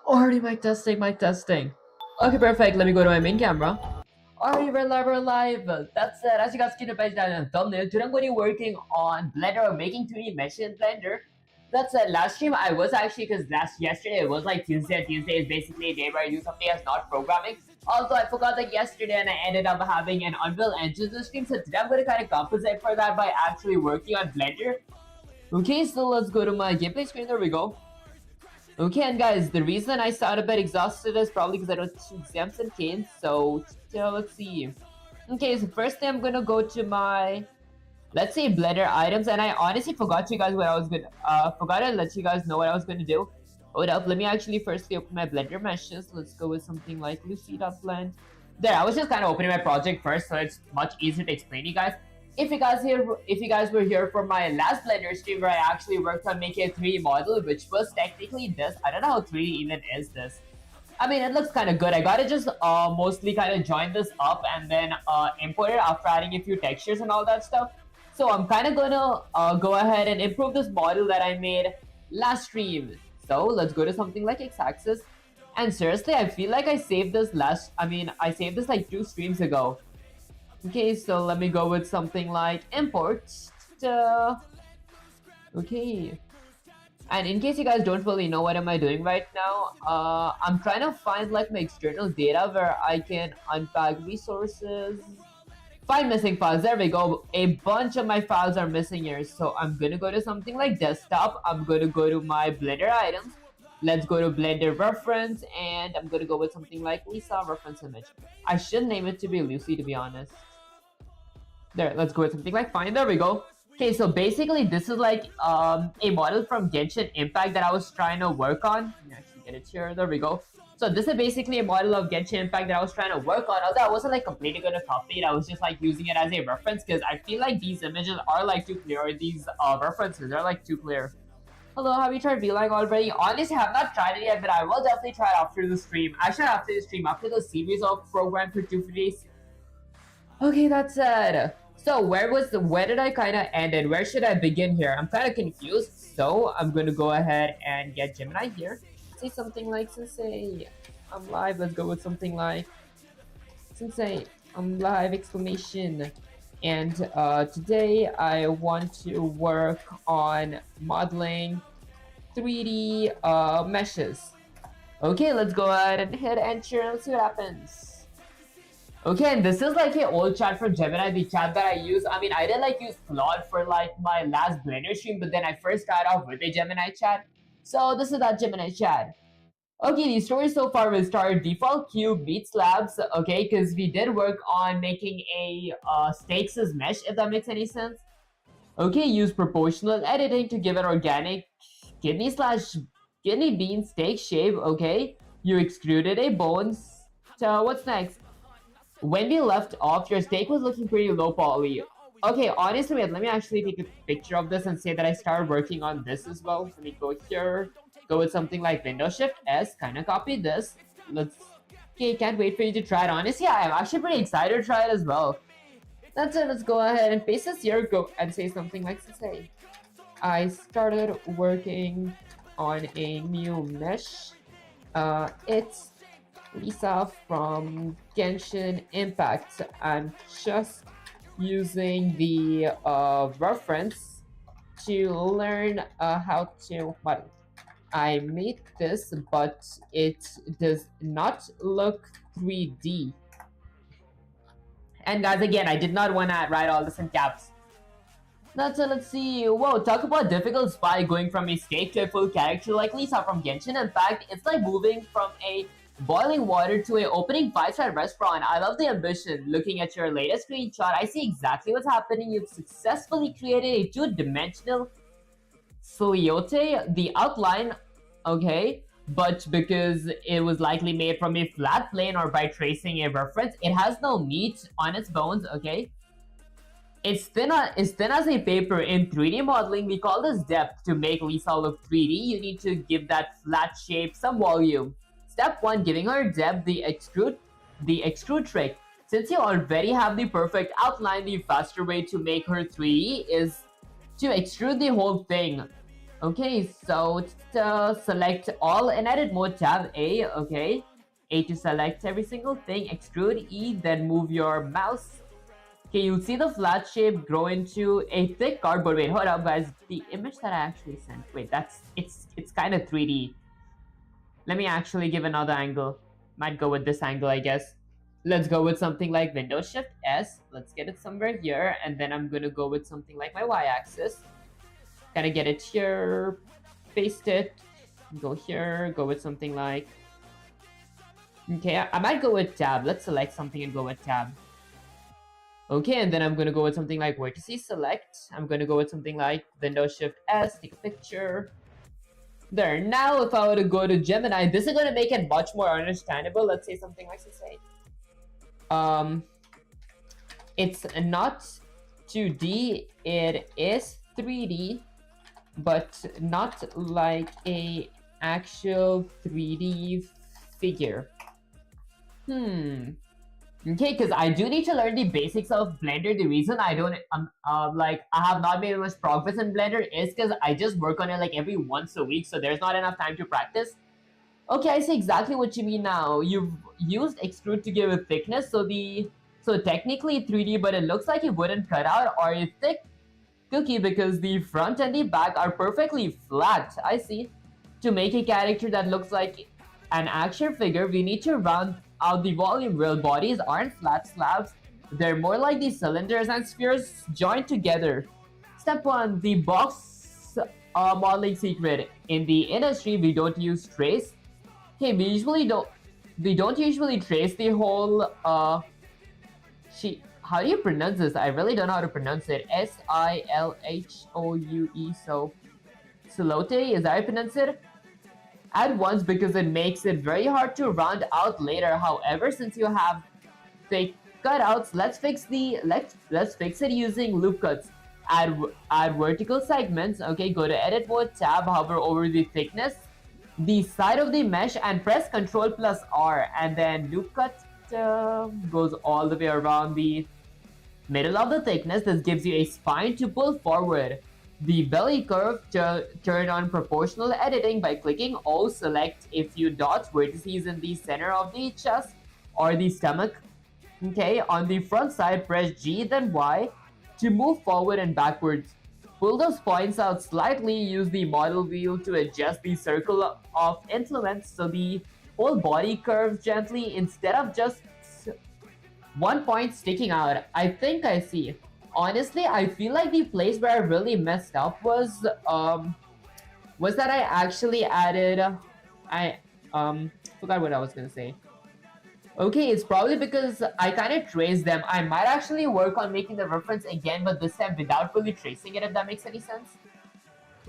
Already mic testing, mic testing. Okay, perfect. Let me go to my main camera. Alright, we're live. That's it. As you guys can imagine that in the thumbnail, today I'm going to be working on Blender or making 2D mesh in Blender. That's it. Last stream I was actually, because yesterday it was like Tuesday, and Tuesday is basically a day where I do something as not programming. Also, I forgot that yesterday and I ended up having an Unreal Engine stream, so today I'm going to kind of compensate for that by actually working on Blender. Okay, so let's go to my gameplay screen. There we go. Okay, and guys, the reason I sound a bit exhausted is probably because I don't do exams and canes. So let's see. Okay, so first thing I'm gonna go to my, let's say, Blender items, and I honestly forgot you guys what I was gonna forgot to let you guys know what I was gonna do. Hold up, let me actually firstly open my Blender meshes. Let's go with something like Lucy.blend. There, I was just kind of opening my project first, so it's much easier to explain to you guys. If you guys were here for my last Blender stream where I actually worked on making a 3D model, which was technically this. I don't know how 3D even is this. I mean, it looks kind of good. I gotta just mostly kind of join this up and then import it after adding a few textures and all that stuff. So I'm kind of gonna go ahead and improve this model that I made last stream. So let's go to something like X-axis. And seriously, I feel like I saved this I saved this like 2 streams ago. Okay, so let me go with something like import. Okay. And in case you guys don't really know what am I doing right now, I'm trying to find like my external data where I can unpack resources. Find missing files. There we go. A bunch of my files are missing here. So I'm gonna go to something like desktop. I'm gonna go to my Blender items. Let's go to Blender reference, and I'm gonna go with something like Lisa reference image. I should name it to be Lucy, to be honest. There, let's go with something like fine. There we go. Okay, so basically this is like a model from Genshin Impact that I was trying to work on. Let me actually get it here. There we go. So this is basically a model of Genshin Impact that I was trying to work on. Although I wasn't like completely gonna copy it, I was just like using it as a reference because I feel like these images are like too clear. Or these references are like too clear. Hello, have you tried VLang already? Honestly, I have not tried it yet, but I will definitely try it after the stream. Actually, after the stream, after the series of program for 2 days. Okay, that's it. So where did I kind of end and where should I begin here? I'm kind of confused. So I'm going to go ahead and get Gemini here. Say something like, Sensei, I'm live. Let's go with something like, Sensei, I'm live, exclamation. And today I want to work on modeling 3D meshes. Okay, let's go ahead and hit enter and see what happens. Okay, and this is like an old chat from Gemini, the chat that I use. I mean, I did like use Claude for like my last Blender stream, but then I first started off with a Gemini chat. So this is that Gemini chat. Okay, the story so far will start default cube beat slabs, okay, because we did work on making a stakes as mesh, if that makes any sense. Okay, use proportional editing to give an organic kidney bean steak shape, okay. You extruded a bones. So what's next? When we left off, your steak was looking pretty low poly. Okay, honestly, wait, let me actually take a picture of this and say that I started working on this as well. Let me go here, go with something like Windows Shift S, kind of copy this. Okay, can't wait for you to try it. Honestly, I'm actually pretty excited to try it as well. That's it, let's go ahead and paste this here, go and say something like, say, I started working on a new mesh. It's Lisa from Genshin Impact. I'm just using the reference to learn how to model. I made this, but it does not look 3D. And guys, again, I did not want to write all this in caps. That's it, let's see. Whoa, talk about difficult spy going from a steak to a full character like Lisa from Genshin Impact. It's like moving from a boiling water to a opening 5-star restaurant. I love the ambition. Looking at your latest screenshot, I see exactly what's happening. You've successfully created a 2-dimensional silhouette. The outline, okay, but because it was likely made from a flat plane or by tracing a reference, it has no meat on its bones, okay? It's thin as a paper. In 3D modeling, we call this depth. To make Lisa look 3D, you need to give that flat shape some volume. Step 1, giving her depth, the extrude trick. Since you already have the perfect outline, the faster way to make her 3D is to extrude the whole thing. Okay, so select all in edit mode, tab A, okay. A to select every single thing, extrude E, then move your mouse. Okay, you'll see the flat shape grow into a thick cardboard. Wait, hold up guys, the image that I actually sent. Wait, it's kind of 3D. Let me actually give another angle. Might go with this angle, I guess. Let's go with something like Windows Shift S. Let's get it somewhere here, and then I'm gonna go with something like my Y-axis. Kind of get it here, paste it, go here, go with something like... Okay, I might go with tab. Let's select something and go with tab. Okay, and then I'm gonna go with something like vertices select. I'm gonna go with something like Windows Shift S, take a picture. There, now if I were to go to Gemini, this is gonna make it much more understandable. Let's say something like this. It's not 2D, it is 3D, but not like a actual 3D figure. Okay, because I do need to learn the basics of Blender. The reason I don't like I have not made much progress in Blender is because I just work on it like every once a week, so there's not enough time to practice. Okay, I see exactly what you mean now. You've used extrude to give a thickness, so technically 3D, but it looks like it wouldn't cut out or a thick cookie because the front and the back are perfectly flat. I see. To make a character that looks like an action figure, we need to round out the volume. Real bodies aren't flat slabs. They're more like the cylinders and spheres joined together. Step 1. The box modeling secret. In the industry, we don't use trace. Hey, we don't usually trace the whole how do you pronounce this? I really don't know how to pronounce it. Silhoue. So Silote, is that how you pronounce it? At once because it makes it very hard to round out later. However, since you have fake cutouts, let's fix it using loop cuts. Add vertical segments. Okay, go to edit mode, tab, hover over the thickness, the side of the mesh, and press Ctrl plus R, and then loop cut goes all the way around the middle of the thickness. This gives you a spine to pull forward. The belly curve, turn on proportional editing by clicking O. Select a few dots, vertices in the center of the chest or the stomach. Okay, on the front side, press G then Y to move forward and backwards. Pull those points out slightly, use the model wheel to adjust the circle of influence so the whole body curves gently instead of just one point sticking out. I think I see. Honestly, I feel like the place where I really messed up was that I actually added I forgot what I was gonna say. Okay, it's probably because I kind of traced them. I might actually work on making the reference again, but this time without really tracing it, if that makes any sense.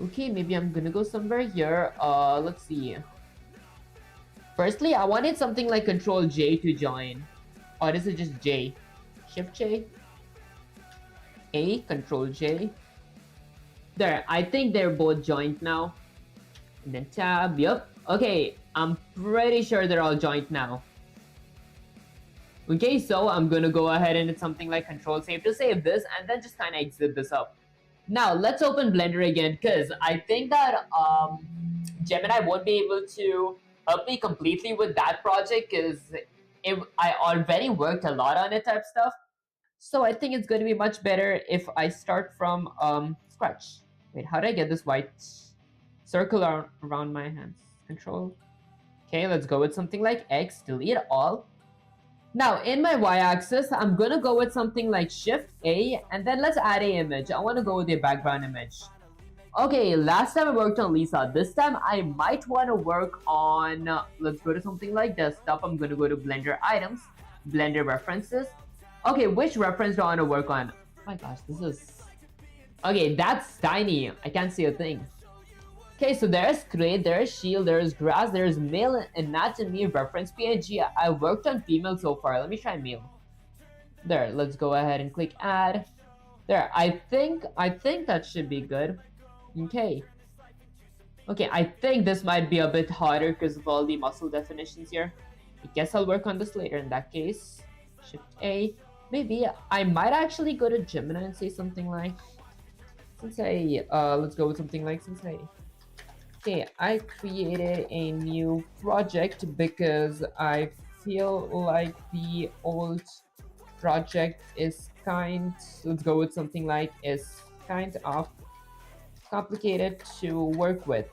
Okay, maybe I'm gonna go somewhere here. Let's see. Firstly, I wanted something like Control J to join. Or is it just J? Shift J? A, Control J. There, I think they're both joined now. And then tab, yup. Okay, I'm pretty sure they're all joined now. Okay, so I'm gonna go ahead and it's something like Control Save to save this and then just kind of exit this up. Now, let's open Blender again because I think that Gemini won't be able to help me completely with that project because I already worked a lot on it type stuff. So I think it's going to be much better if I start from scratch. Wait, how do I get this white circle around my hands? Control. Okay, let's go with something like X, delete all. Now, in my Y-axis, I'm going to go with something like Shift A, and then let's add a image. I want to go with a background image. Okay, last time I worked on Lisa. This time I might want to work on, let's go to something like desktop. I'm going to go to Blender items, Blender references. Okay, which reference do I want to work on? Oh my gosh, this is... Okay, that's tiny. I can't see a thing. Okay, so there's crate, there's shield, there's grass, there's male anatomy, reference PNG. I worked on female so far. Let me try male. There, let's go ahead and click add. There, I think that should be good. Okay. Okay, I think this might be a bit harder because of all the muscle definitions here. I guess I'll work on this later in that case. Shift A. Maybe I might actually go to Gemini and say something like Sensei. Let's go with something like Sensei. Okay, I created a new project because I feel like the old project is let's go with something like is kind of complicated to work with.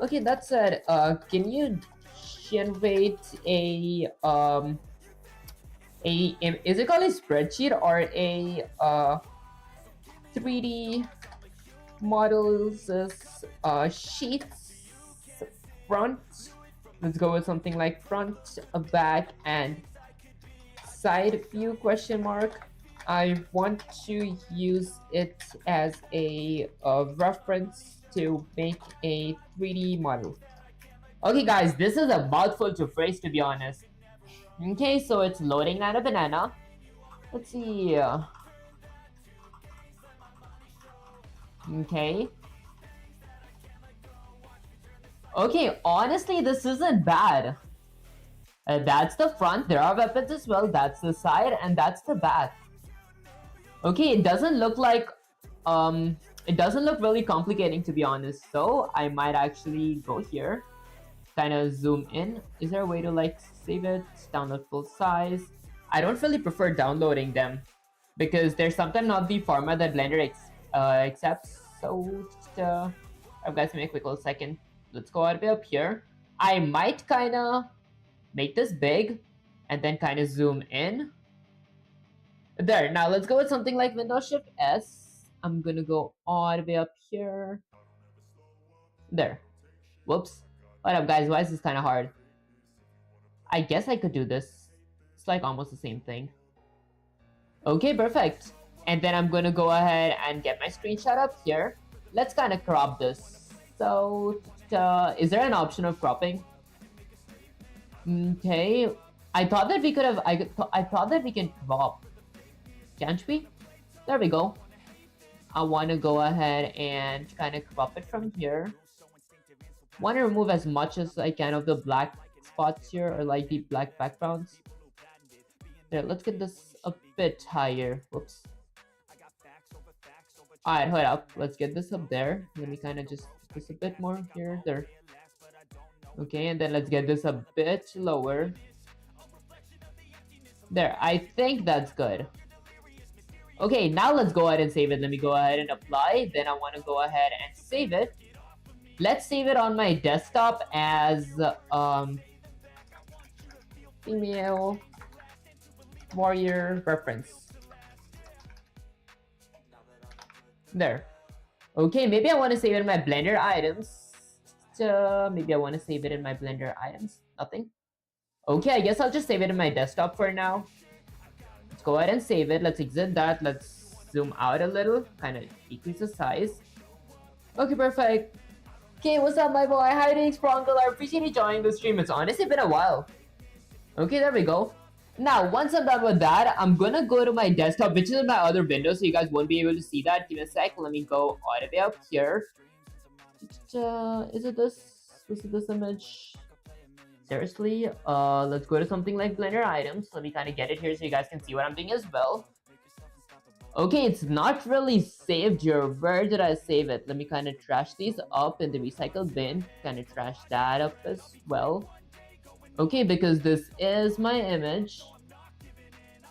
Okay, that said, can you generate is it called a spreadsheet or a 3D models sheets front? Let's go with something like front, back, and side view question mark. I want to use it as a reference to make a 3D model. Okay guys, this is a mouthful to phrase, to be honest. Okay, so it's loading out a banana. Let's see. Okay. Okay, honestly, this isn't bad. That's the front. There are weapons as well. That's the side, and that's the back. Okay, it doesn't look really complicating, to be honest. So I might actually go here, kind of zoom in. Is there a way to like save it, download full size? I don't really prefer downloading them because they're sometimes not the format that Blender accepts. So guys, give me a quick little second. Let's go all the way up here. I might kind of make this big and then kind of zoom in. There, now let's go with something like Windows Shift S. I'm gonna go all the way up here. There. Whoops. What up guys, why is this kind of hard? I guess I could do this. It's like almost the same thing. Okay, perfect. And then I'm gonna go ahead and get my screenshot up here. Let's kind of crop this. So, is there an option of cropping? Okay, I thought that we could have. I thought that we can crop. Can't we? There we go. I want to go ahead and kind of crop it from here. Want to remove as much as I can of the black spots here, or like the black backgrounds. There, let's get this a bit higher. Whoops. Alright, hold up. Let's get this up there. Let me kind of just this a bit more here. There. Okay, and then let's get this a bit lower. There, I think that's good. Okay, now let's go ahead and save it. Let me go ahead and apply. Then I want to go ahead and save it. Let's save it on my desktop as female warrior reference. There. Okay, maybe I want to save it in my Blender items. Maybe I want to save it in my Blender items. Nothing. Okay, I guess I'll just save it in my desktop for now. Let's go ahead and save it. Let's exit that. Let's zoom out a little. Kind of decrease the size. Okay, perfect. Okay, what's up, my boy? Hi, thanks, Prongle. I appreciate you joining the stream. It's honestly been a while. Okay, there we go. Now, once I'm done with that, I'm gonna go to my desktop, which is in my other window, so you guys won't be able to see that. Give me a sec. Let me go all the way up here. Is it this? Is it this image? Seriously? Let's go to something like Blender items. Let me kind of get it here so you guys can see what I'm doing as well. Okay, it's not really saved here. Where did I save it? Let me kind of trash these up in the recycle bin. Kind of trash that up as well. Okay, because this is my image.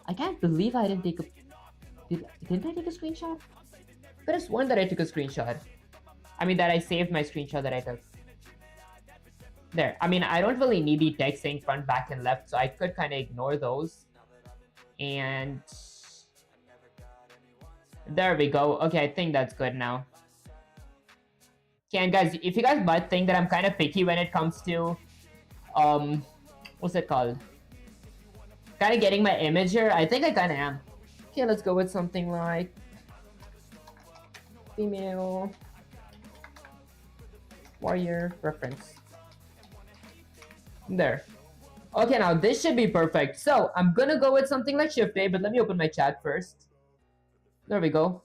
I can't believe I didn't take a... Didn't I take a screenshot? I could have sworn that I took a screenshot. I mean, that I saved my screenshot that I took. There. I mean, I don't really need the text saying front, back, and left, so I could kind of ignore those. And... there we go. Okay, I think that's good now. Okay, and guys, if you guys might think that I'm kind of picky when it comes to... what's it called? Kind of getting my image here. I think I kind of am. Okay, let's go with something like female warrior reference. There. Okay, now this should be perfect. So I'm gonna go with something like Shift A, but let me open my chat first. There we go.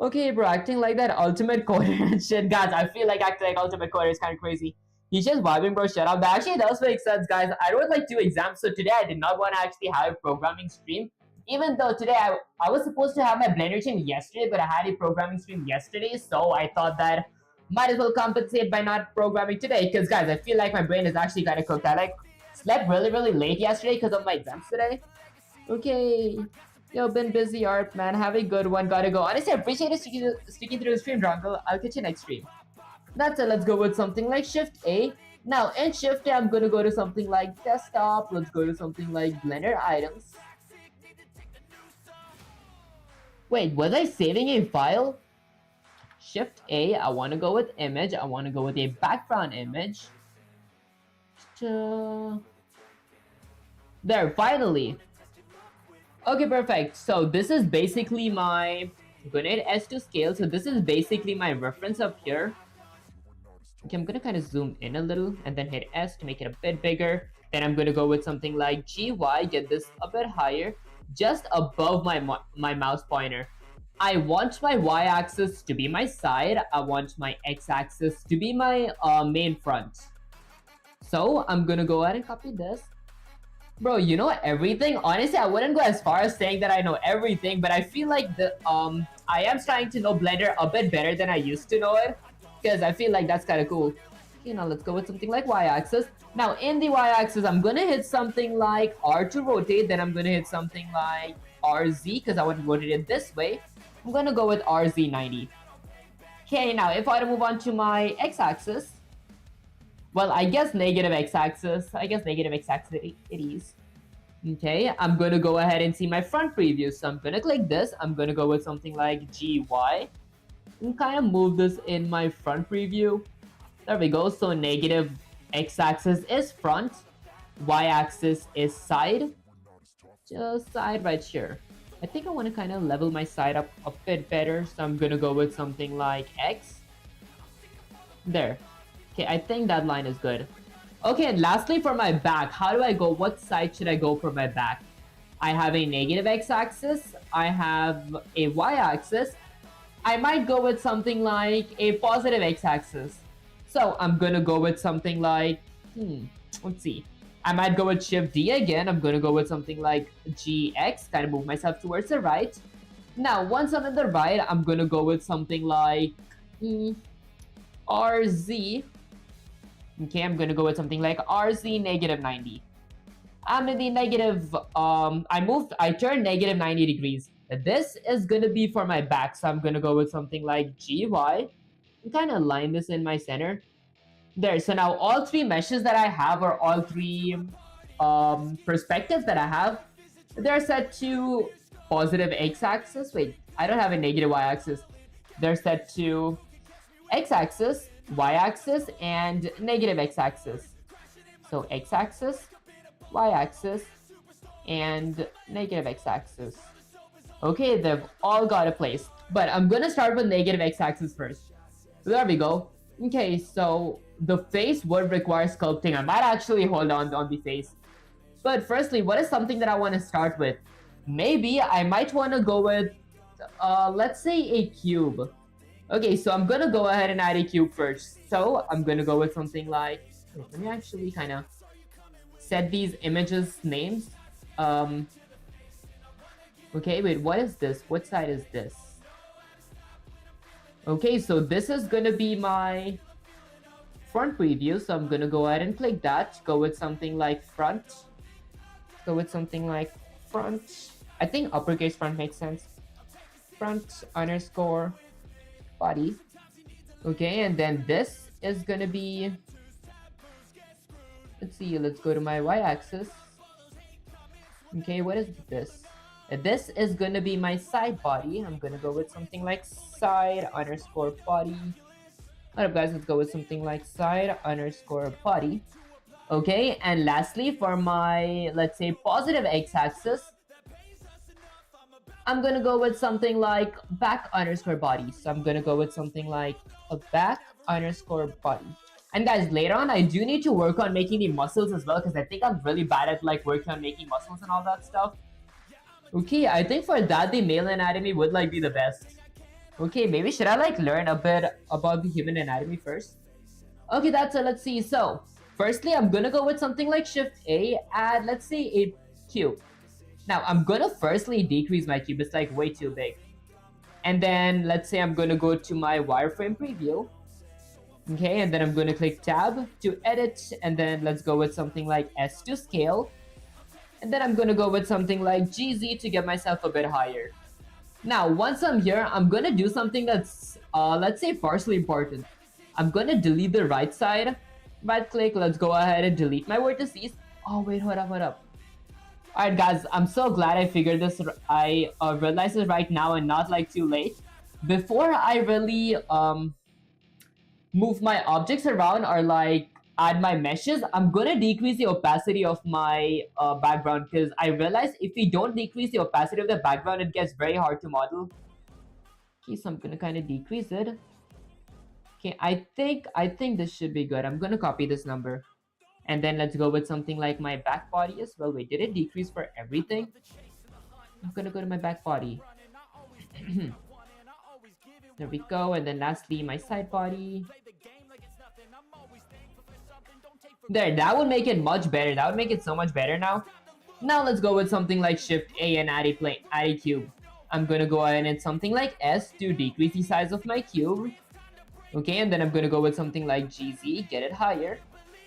Okay, bro, acting like that ultimate coder and shit, guys. I feel like acting like ultimate coder is kind of crazy. He's just vibing, bro. Shut up. That actually does make sense, guys. I wrote like 2 exams, so today I did not want to actually have a programming stream. Even though today I was supposed to have my Blender stream yesterday, but I had a programming stream yesterday, so I thought that Might as well compensate by not programming today, because guys, I feel like my brain is actually kind of cooked. I like slept really late yesterday because of my exams today. Okay. Yo, been busy, Art, man. Have a good one. Gotta go. Honestly, I appreciate you sticking through the stream, Drungle. I'll catch you next stream. That's it. Let's go with something like Shift A. Now, in Shift A, I'm gonna go to something like Desktop. Let's go to something like Blender Items. Wait, was I saving a file? Shift A, I want to go with image. I want to go with a background image. There, finally. Okay, perfect. So this is basically my, I'm gonna hit S to scale. So this is basically my reference up here. Okay, I'm gonna kind of zoom in a little and then hit S to make it a bit bigger. Then I'm gonna go with something like GY, get this a bit higher, just above my mouse pointer. I want my y-axis to be my side. I want my x-axis to be my main front. So I'm gonna go ahead and copy this. Bro, you know everything? Honestly, I wouldn't go as far as saying that I know everything, but I feel like I am starting to know Blender a bit better than I used to know it, because I feel like that's kind of cool. Okay, now let's go with something like y-axis. Now in the y-axis, I'm gonna hit something like R to rotate, then I'm gonna hit something like RZ because I want to rotate it this way. I'm gonna go with RZ90. Okay, now if I were to move on to my x-axis, well, I guess negative x-axis. I guess negative x-axis it is. Okay, I'm gonna go ahead and see my front preview. So I'm gonna click this. I'm gonna go with something like GY and kind of move this in my front preview. There we go. So negative x-axis is front, y-axis is side. Just side right here. I think I want to kind of level my side up a bit better. So I'm gonna go with something like X. There. Okay, I think that line is good. Okay, and lastly for my back, how do I go? What side should I go for my back? I have a negative x-axis. I have a y-axis. I might go with something like a positive x-axis. So I'm gonna go with something like, let's see. I might go with Shift D again. I'm gonna go with something like GX, kind of move myself towards the right. Now, once I'm in the right, I'm gonna go with something like RZ. Okay, I'm gonna go with something like RZ negative 90. I'm in the negative, I turned negative 90 degrees. This is gonna be for my back, so I'm gonna go with something like GY. And kind of line this in my center. There, so now all three meshes that I have, or all three perspectives that I have, they're set to positive x-axis. Wait, I don't have a negative y-axis. They're set to x-axis, y-axis, and negative x-axis. So x-axis, y-axis, and negative x-axis. Okay, they've all got a place. But I'm gonna start with negative x-axis first. There we go. Okay, so the face would require sculpting. I might actually hold on the face. But firstly, what is something that I want to start with? Maybe I might want to go with, let's say a cube. Okay, so I'm gonna go ahead and add a cube first. So I'm gonna go with something like, let me actually kind of set these images names. Okay, wait, what is this? What side is this? Okay, so this is gonna be my front preview. So I'm gonna go ahead and click that. Go with something like front. Go with something like front. I think uppercase front makes sense. Front underscore body. Okay, and then this is gonna be, let's see, let's go to my y-axis. Okay, what is this? This is gonna be my side body. I'm gonna go with something like side underscore body. Alright guys, let's go with something like side underscore body. Okay, and lastly for my, let's say, positive x-axis, I'm gonna go with something like back underscore body. So I'm gonna go with something like a back underscore body. And guys, later on, I do need to work on making the muscles as well, because I think I'm really bad at like working on making muscles and all that stuff. Okay, I think for that, the male anatomy would like be the best. Okay, maybe should I like learn a bit about the human anatomy first? Okay, that's it. Let's see. So, firstly, I'm gonna go with something like Shift A, add, let's say, a cube. Now, I'm gonna firstly decrease my cube. It's like way too big. And then, let's say I'm gonna go to my wireframe preview. Okay, and then I'm going to click tab to edit, and then let's go with something like S to scale. And then I'm going to go with something like GZ to get myself a bit higher. Now, once I'm here, I'm going to do something that's, let's say, partially important. I'm going to delete the right side. Right click, let's go ahead and delete my vertices. Oh, wait, hold up. Alright, guys, I'm so glad I figured this. I realized it right now and not like too late. Before I really move my objects around or like add my meshes, I'm gonna decrease the opacity of my background, because I realized if we don't decrease the opacity of the background, it gets very hard to model. Okay, so I'm gonna kind of decrease it. Okay, I think this should be good. I'm gonna copy this number. And then let's go with something like my back body as well. Wait, did it decrease for everything? I'm gonna go to my back body. There we go. And then lastly, my side body. There, that would make it much better. That would make it so much better now. Now let's go with something like Shift A and add a cube. I'm gonna go ahead and hit something like S to decrease the size of my cube. Okay, and then I'm gonna go with something like GZ, get it higher.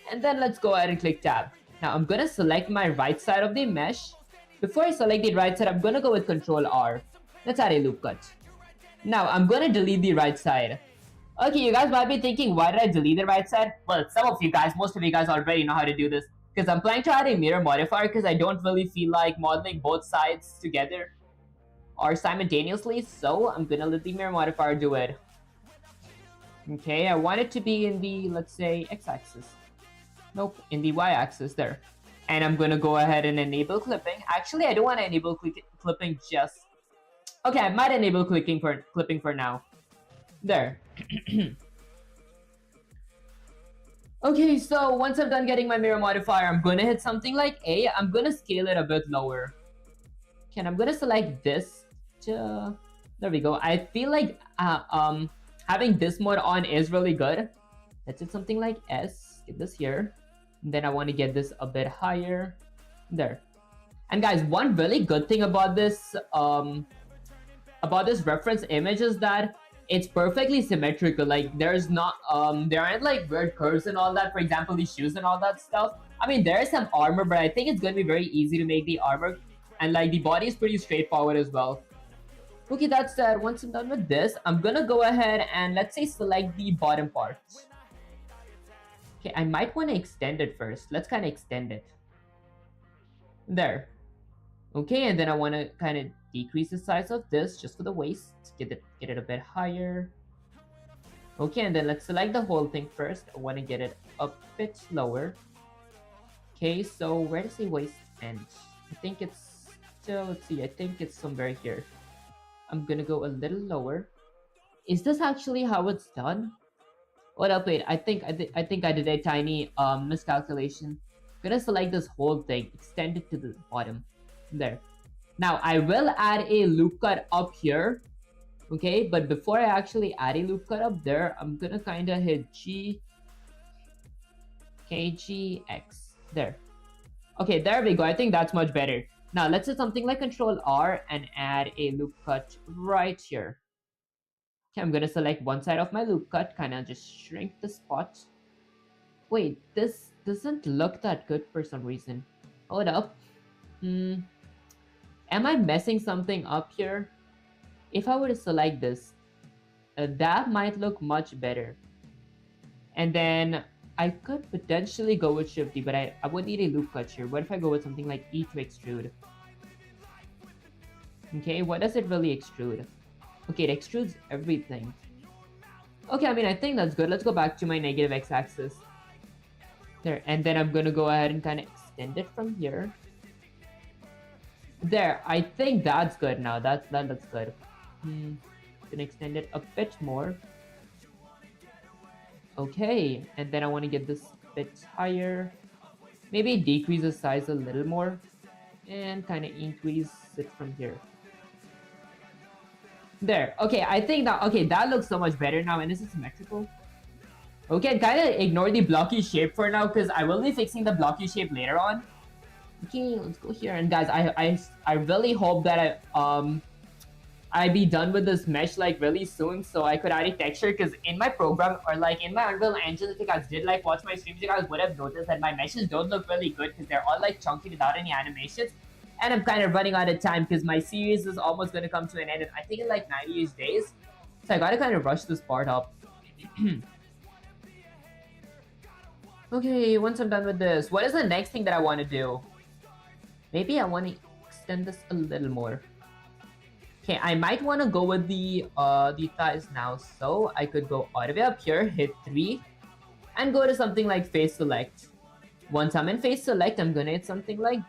And then let's go ahead and click tab. Now I'm gonna select my right side of the mesh. Before I select the right side, I'm gonna go with Control R. Let's add a loop cut. Now I'm gonna delete the right side. Okay, you guys might be thinking, why did I delete the right side? Well, some of you guys, most of you guys already know how to do this. Because I'm planning to add a mirror modifier because I don't really feel like modeling both sides together or simultaneously. So I'm gonna let the mirror modifier do it. Okay, I want it to be in the, let's say, x-axis. Nope, in the y-axis there. And I'm gonna go ahead and enable clipping. Actually, I don't want to enable clipping just... Okay, I might enable clipping for now. There. Okay, so once I'm done getting my mirror modifier, I'm gonna hit something like A. I'm gonna scale it a bit lower. Okay, and I'm gonna select this. There we go. I feel like having this mode on is really good. Let's hit something like S. Get this here. And then I want to get this a bit higher. There. And guys, one really good thing about this reference image is that it's perfectly symmetrical. Like there's not there aren't like weird curves and all that. For example, these shoes and all that stuff. I mean, there is some armor, but I think it's gonna be very easy to make the armor, and like the body is pretty straightforward as well. Okay, that's that. Once I'm done with this, I'm gonna go ahead and let's say select the bottom part. Okay, I might want to extend it first. Let's kind of extend it. There. Okay, and then I want to kind of decrease the size of this just for the waist. Get it a bit higher. Okay, and then let's select the whole thing first. I want to get it a bit lower. Okay, so where does the waist end? I think it's still, let's see, I think it's somewhere here. I'm gonna go a little lower. Is this actually how it's done? Hold up, wait, I think I did a tiny miscalculation. I'm gonna select this whole thing, extend it to the bottom. There. Now I will add a loop cut up here. Okay, but before I actually add a loop cut up there, I'm gonna kinda hit G. Okay, G, X. There. Okay, there we go. I think that's much better. Now let's hit something like Control R and add a loop cut right here. Okay, I'm gonna select one side of my loop cut, kinda just shrink the spot. Wait, this doesn't look that good for some reason. Hold up. Am I messing something up here? If I were to select this, that might look much better. And then I could potentially go with Shift D, but I would need a loop cut here. What if I go with something like E to extrude? Okay, what does it really extrude? Okay, it extrudes everything. Okay, I mean, I think that's good. Let's go back to my negative x-axis. There, and then I'm gonna go ahead and kind of extend it from here. There, I think that's good now. That looks good. Gonna extend it a bit more. Okay, and then I want to get this a bit higher. Maybe decrease the size a little more. And kind of increase it from here. There. Okay, I think that, okay, that looks so much better now, and this is symmetrical. Okay, kind of ignore the blocky shape for now, because I will be fixing the blocky shape later on. Okay, let's go here. And guys, I really hope that I'd be done with this mesh like really soon, so I could add a texture. Because in my program or like in my Unreal Engine, if you guys did like watch my streams, you guys would have noticed that my meshes don't look really good because they're all like chunky without any animations. And I'm kind of running out of time because my series is almost going to come to an end, I think in like 90-ish days. So I gotta kind of rush this part up. Okay, once I'm done with this, what is the next thing that I want to do? Maybe I want to extend this a little more. Okay, I might want to go with the thighs now. So I could go all the way up here, hit 3, and go to something like face select. Once I'm in face select, I'm gonna hit something like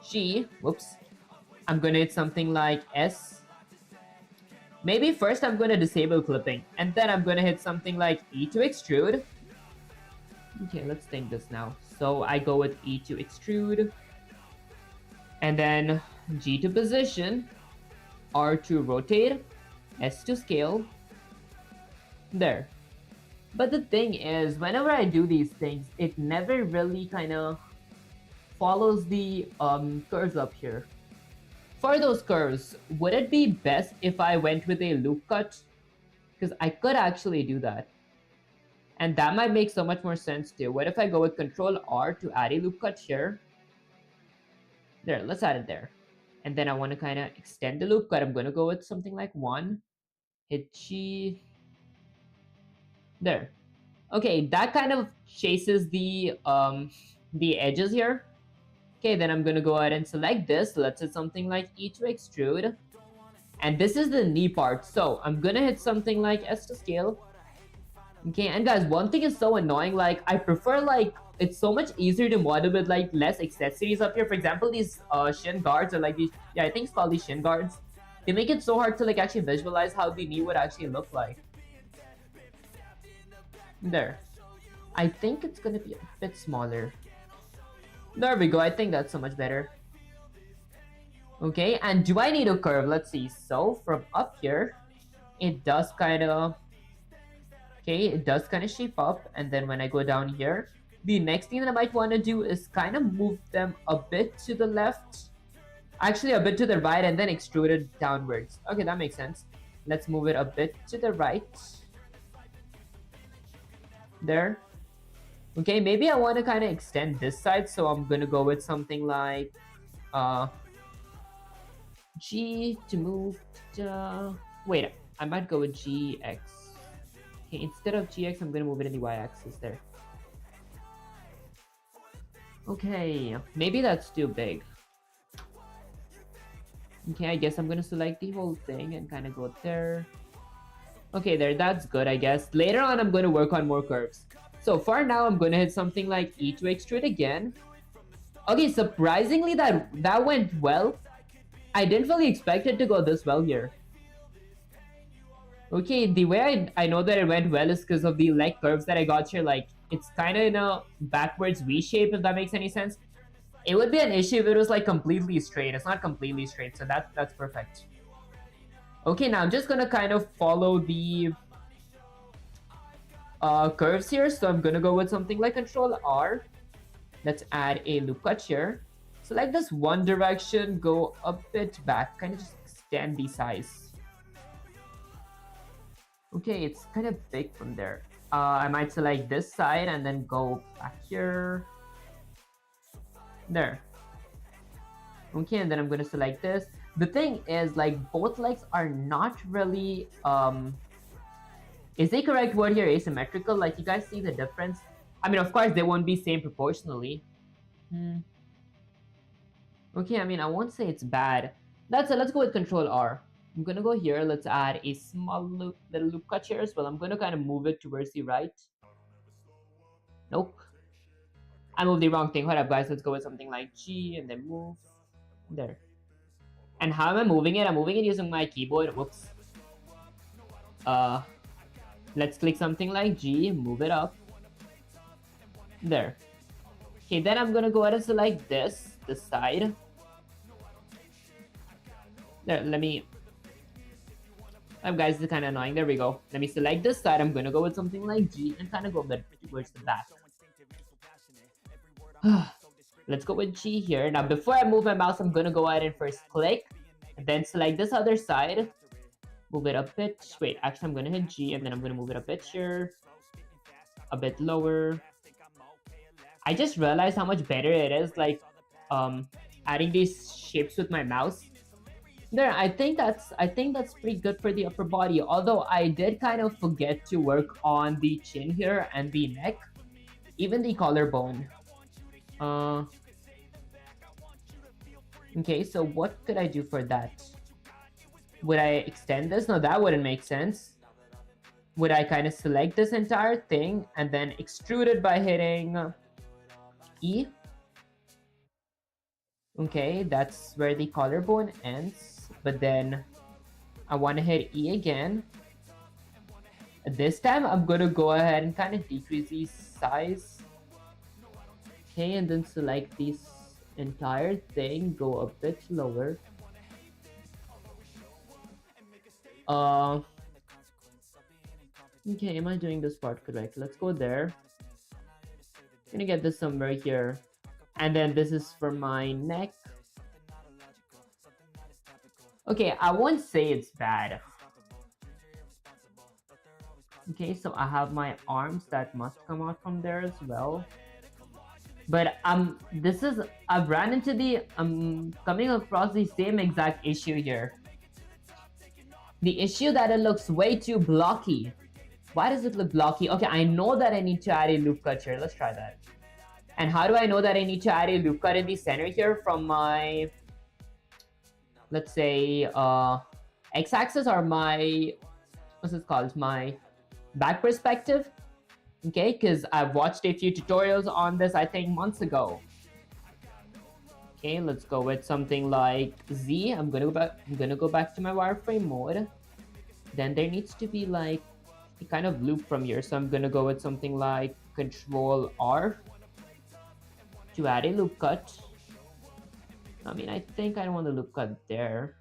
G. Whoops. I'm gonna hit something like S. Maybe first I'm gonna disable clipping, and then I'm gonna hit something like E to extrude. Okay, let's think this now. So I go with E to extrude, and then G to position, R to rotate, S to scale. There. But the thing is, whenever I do these things, it never really kind of follows the curves up here. For those curves, would it be best if I went with a loop cut? Because I could actually do that. And that might make so much more sense too. What if I go with Control R to add a loop cut here? There, let's add it there. And then I want to kind of extend the loop cut. I'm going to go with something like 1. Hit G. There. Okay, that kind of chases the edges here. Okay, then I'm going to go ahead and select this. Let's hit something like E to extrude. And this is the knee part. So I'm going to hit something like S to scale. Okay, and guys, one thing is so annoying, like, I prefer, like, it's so much easier to model with, like, less accessories up here. For example, these shin guards, or, like, these, yeah, I think it's called these shin guards. They make it so hard to, like, actually visualize how the knee would actually look like. There. I think it's gonna be a bit smaller. There we go, I think that's so much better. Okay, and do I need a curve? Let's see. So, from up here, it does kind of... Okay, it does kind of shape up, and then when I go down here, the next thing that I might want to do is kind of move them a bit to the left. Actually, a bit to the right, and then extrude it downwards. Okay, that makes sense. Let's move it a bit to the right. There. Okay, maybe I want to kind of extend this side, so I'm going to go with something like G to move to... Wait, I might go with GX. Okay, instead of GX, I'm gonna move it in the Y-axis there. Okay, maybe that's too big. Okay, I guess I'm gonna select the whole thing and kind of go there. Okay, there, that's good, I guess. Later on, I'm gonna work on more curves. So for now, I'm gonna hit something like E to extrude again. Okay, surprisingly, that went well. I didn't really expect it to go this well here. Okay, the way I know that it went well is because of the leg curves that I got here. Like, it's kind of in a backwards V shape, if that makes any sense. It would be an issue if it was like completely straight. It's not completely straight, so that's perfect. Okay, now I'm just gonna kind of follow the curves here. So I'm gonna go with something like Control R. Let's add a loop cut here. Select this one direction, go a bit back, kind of just extend the size. Okay, it's kind of big from there. I might select this side and then go back here. There. Okay, and then I'm going to select this. The thing is, like, both legs are not really... Is the correct word here asymmetrical? Like, you guys see the difference? I mean, of course, they won't be same proportionally. Okay, I mean, I won't say it's bad. That's it. Let's go with Control R. I'm gonna go here. Let's add a small little loop cut here as well. I'm gonna kind of move it towards the right. Nope. I moved the wrong thing. Hold up, guys. Let's go with something like G and then move. There. And how am I moving it? I'm moving it using my keyboard. Whoops. Let's click something like G, move it up. There. Okay, then I'm gonna go ahead and select this side. There, let me... guys, this is kind of annoying. There we go. Let me select this side. I'm going to go with something like G and kind of go a bit towards the back. Let's go with G here. Now, before I move my mouse, I'm going to go ahead and first click. And then select this other side. Move it a bit. Wait, actually, I'm gonna hit G and then I'm gonna move it a bit here, a bit lower. I just realized how much better it is, like, adding these shapes with my mouse. There, I think that's pretty good for the upper body. Although I did kind of forget to work on the chin here and the neck, even the collarbone. Uh, okay, so what could I do for that? Would I extend this? No, that wouldn't make sense. Would I kind of select this entire thing and then extrude it by hitting E? Okay, that's where the collarbone ends. But then I want to hit E again. This time I'm going to go ahead and kind of decrease the size. Okay, and then select this entire thing, go a bit lower. Okay, am I doing this part correct? Let's go there. I'm gonna get this somewhere here. And then this is for my neck. Okay, I won't say it's bad. Okay, so I have my arms that must come out from there as well. But I've ran into I'm coming across the same exact issue here. The issue that it looks way too blocky. Why does it look blocky? Okay, I know that I need to add a loop cut here. Let's try that. And how do I know that I need to add a loop cut in the center here from my, let's say, x-axis or my, what's this called? My back perspective. Okay, because I've watched a few tutorials on this, I think, months ago. Okay, let's go with something like Z. I'm gonna go back to my wireframe mode. Then there needs to be like a kind of loop from here. So I'm gonna go with something like Control R to add a loop cut. I mean, I think I don't want the loop cut there.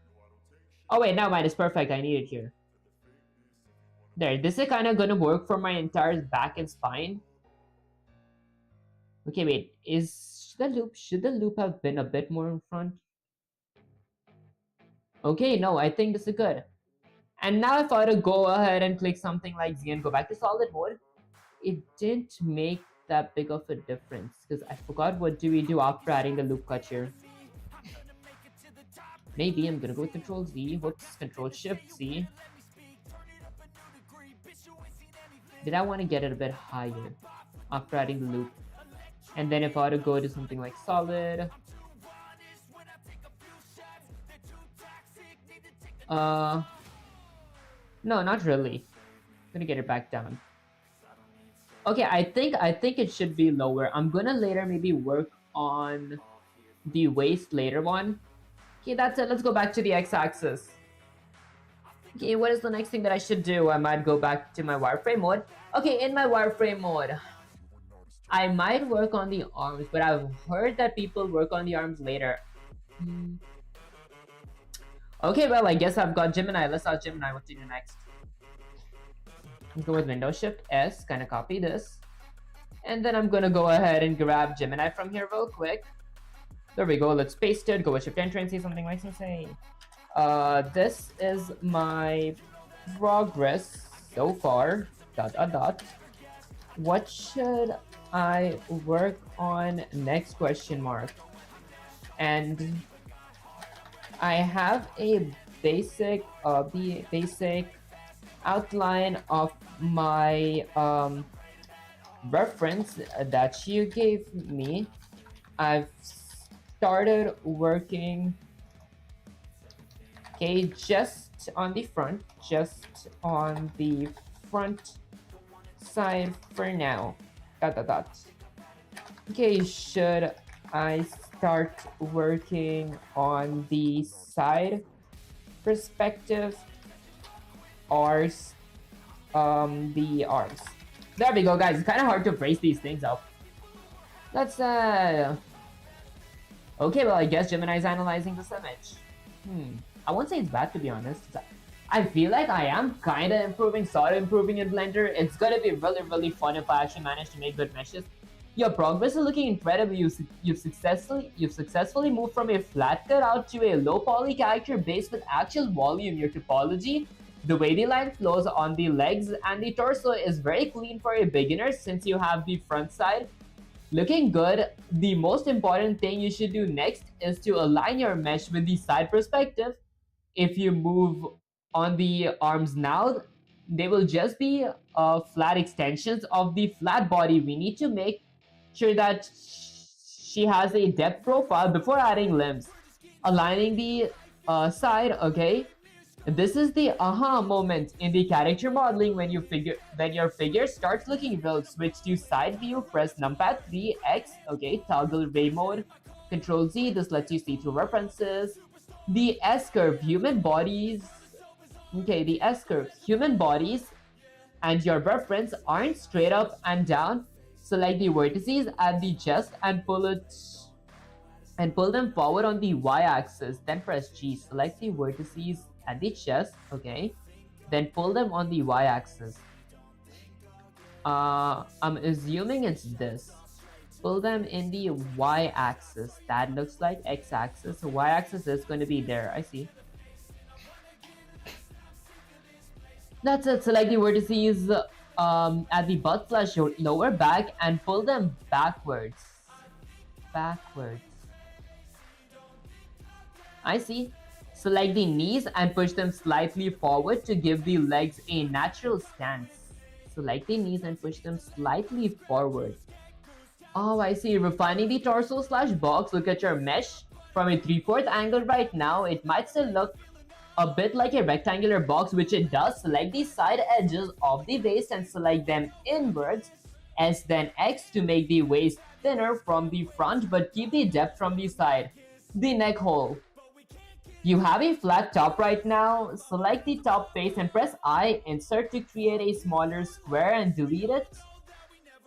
Oh wait, never mind, it's perfect. I need it here. There, this is kind of gonna work for my entire back and spine. Okay, wait, should the loop have been a bit more in front? Okay, no, I think this is good. And now if I were to go ahead and click something like Z and go back to solid mode, it didn't make that big of a difference because I forgot what do we do after adding the loop cut here. Maybe I'm gonna go with Control Z, whoops, Control Shift Z. Did I want to get it a bit higher after adding the loop? And then if I were to go to something like solid, no, not really. I'm gonna get it back down. Okay, I think it should be lower. I'm gonna later maybe work on the waist later on. Okay, that's it. Let's go back to the x-axis. Okay, what is the next thing that I should do? I might go back to my wireframe mode. Okay, in my wireframe mode, I might work on the arms, but I've heard that people work on the arms later. Okay, well, I guess I've got Gemini. Let's ask Gemini what to do next. Let's go with Windows Shift S, kind of copy this. And then I'm gonna go ahead and grab Gemini from here real quick. There we go, let's paste it, go with Shift Enter and say something like, say, this is my progress so far, ... What should I work on next, question mark? And I have a basic outline of my reference that you gave me. I've started working, okay, just on the front side for now, ... Okay, should I start working on the side perspective or the arms? There we go, guys. It's kind of hard to phrase these things up. Let's okay, well, I guess Gemini's analyzing this image. I won't say it's bad, to be honest. I feel like I am kind of improving, sort of improving in Blender. It's gonna be really, really fun if I actually manage to make good meshes. Your progress is looking incredible. You've successfully moved from a flat cut out to a low poly character base with actual volume. Your topology The wavy line flows on the legs and the torso is very clean for a beginner since you have the front side looking good. The most important thing you should do next is to align your mesh with the side perspective. If you move on the arms now, they will just be flat extensions of the flat body. We need to make sure that she has a depth profile before adding limbs. Aligning the side, okay? This is the aha moment in the character modeling when your figure starts looking real. Switch to side view, press numpad 3x, okay, toggle ray mode, control Z, this lets you see through references. The S curve, human bodies, okay, the S curve, human bodies and your reference aren't straight up and down. Select the vertices at the chest and pull them forward on the y-axis. Then press G. Select the vertices at the chest, okay. Then pull them on the y-axis. I'm assuming it's this. Pull them in the y-axis. That looks like x-axis. So y-axis is going to be there. I see. That's it. Select the vertices at the butt slash lower back and pull them backwards. Backwards. I see. Select the knees and push them slightly forward to give the legs a natural stance. Select the knees and push them slightly forward. Oh, I see. Refining the torso slash box. Look at your mesh from a 3/4 angle right now. It might still look a bit like a rectangular box, which it does. Select the side edges of the waist and select them inwards. S then X to make the waist thinner from the front but keep the depth from the side. The neck hole. You have a flat top right now. Select the top face and press I. Insert to create a smaller square and delete it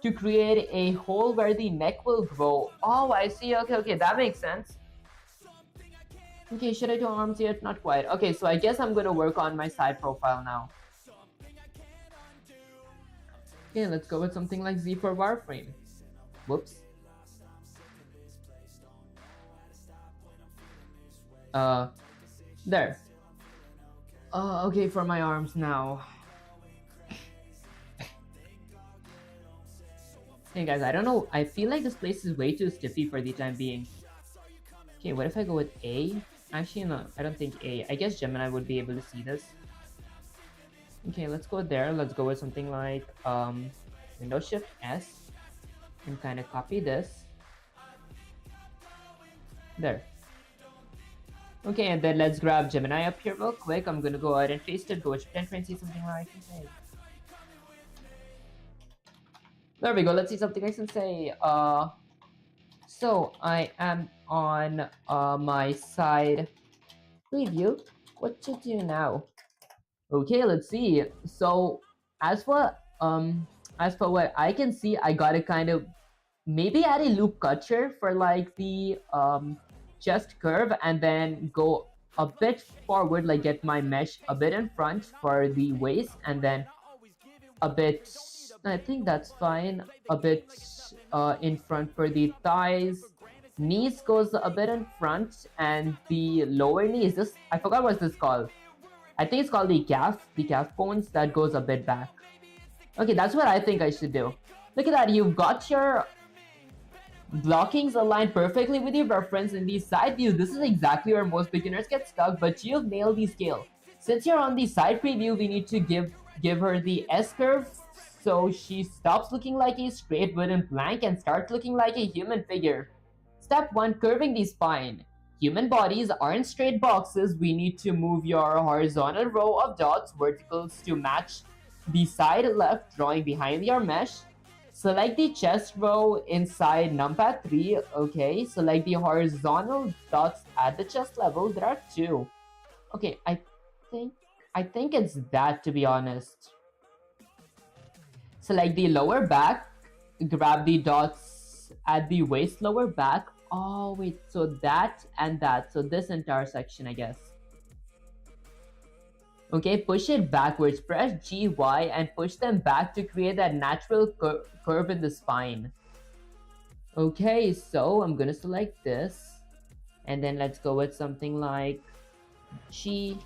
to create a hole where the neck will grow. Oh, I see. Okay, that makes sense. Okay, should I do arms yet? Not quite. Okay, so I guess I'm gonna work on my side profile now. Okay, let's go with something like Z for wireframe. Whoops. There. Okay, for my arms now. Hey guys, I don't know. I feel like this place is way too stiffy for the time being. Okay, what if I go with A? Actually, no, I don't think A. I guess Gemini would be able to see this. Okay, let's go there. Let's go with something like Windows Shift S and kind of copy this. There. Okay, and then let's grab Gemini up here real quick. I'm gonna go ahead and paste it. Go with Shift Enter and see something like this. There we go. Let's see something I can say. So I am on my side preview. What to do now? Okay, let's see. So as for what I can see, I gotta kind of maybe add a loop culture for like the chest curve and then go a bit forward, like get my mesh a bit in front for the waist and then a bit, I think that's fine, a bit in front for the thighs. Knees goes a bit in front and the lower knee is this, I forgot what this called. I think it's called the calf bones, that goes a bit back. Okay, that's what I think I should do. Look at that, you've got your blockings aligned perfectly with your reference in the side view. This is exactly where most beginners get stuck, but you've nailed the scale. Since you're on the side preview, we need to give her the S curve so she stops looking like a straight wooden plank and starts looking like a human figure. Step 1, curving the spine. Human bodies aren't straight boxes. We need to move your horizontal row of dots, verticals to match the side left, drawing behind your mesh. Select the chest row inside numpad 3. Okay, select the horizontal dots at the chest level. There are 2. Okay, I think it's that, to be honest. Select the lower back. Grab the dots at the waist lower back. Oh wait, so that and that. So this entire section, I guess. Okay, push it backwards. Press G, Y, and push them back to create that natural curve in the spine. Okay, so I'm gonna select this. And then let's go with something like G,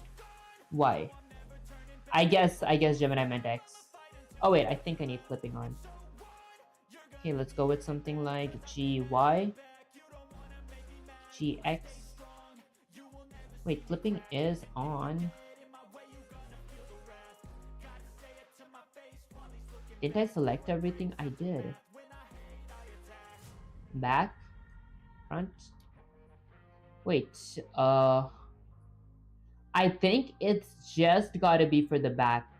Y. I guess Gemini meant X. Oh wait, I think I need flipping on. Okay, let's go with something like GY, GX. Wait, flipping is on. Didn't I select everything? I did. Back, front. Wait, I think it's just gotta be for the back.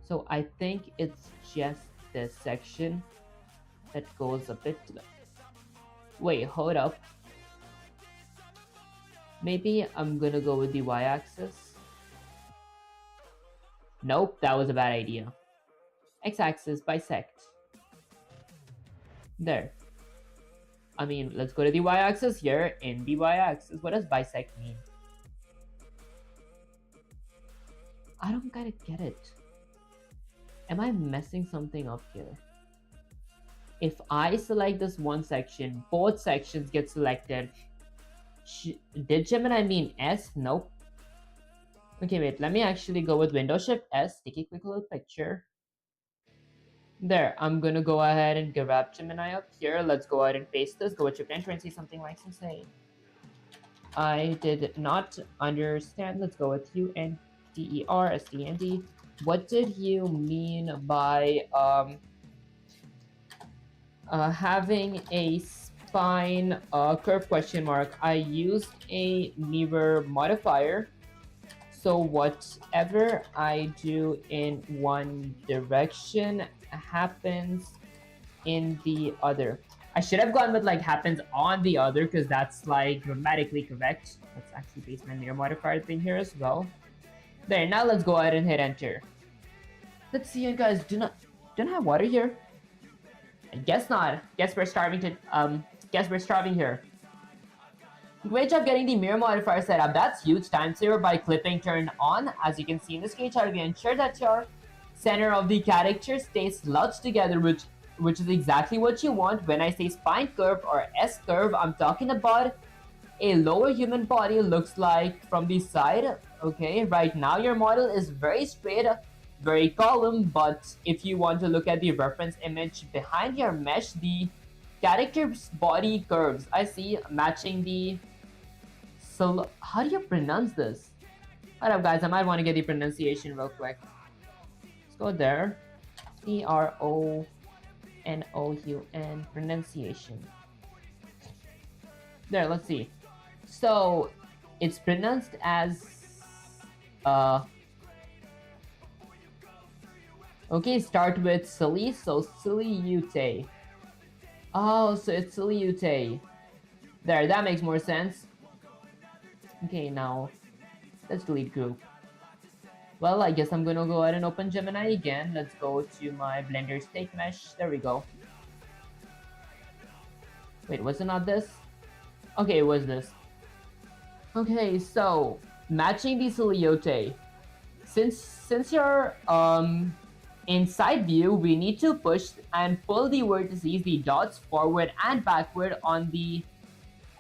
So I think it's just this section that goes a bit. Wait, hold up. Maybe I'm gonna go with the y-axis. Nope, that was a bad idea. X-axis, bisect. There. I mean, let's go to the y-axis here. In the y-axis, what does bisect mean? I don't gotta get it. Am I messing something up here? If I select this one section, both sections get selected. Did Gemini mean S? Nope. Okay, wait, let me actually go with Windows Shift S, take a quick little picture. There, I'm gonna go ahead and grab Gemini up here. Let's go ahead and paste this. Go with Shift Enter and see something like insane. I did not understand. Let's go with UNDERSTND. What did you mean by having a spine curve question mark? I used a mirror modifier. So whatever I do in one direction happens in the other. I should have gone with like happens on the other because that's like grammatically correct. Let's actually paste my mirror modifier thing here as well. There, now let's go ahead and hit enter. Let's see, you guys don't have water here. I guess not. Guess we're starving here. Great job getting the mirror modifier set up. That's huge time saver by clipping turned on. As you can see in the screenshot, we ensure that your center of the character stays slouched together, which is exactly what you want. When I say spine curve or S curve, I'm talking about a lower human body looks like from the side. Okay, right now your model is very straight, very column, but if you want to look at the reference image behind your mesh, the character's body curves, I see, matching the... So, how do you pronounce this? Hold up, guys, I might want to get the pronunciation real quick. Let's go there. Pronoun, pronunciation. There, let's see. So, it's pronounced as... Okay, start with silly, so silly-ute. Oh, so it's silly-ute. There, that makes more sense. Okay, now, let's delete group. Well, I guess I'm gonna go ahead and open Gemini again. Let's go to my Blender state mesh. There we go. Wait, was it not this? Okay, it was this. Okay, so, matching the silhouette. Since you're, inside view, we need to push and pull the vertices, the dots, forward and backward on the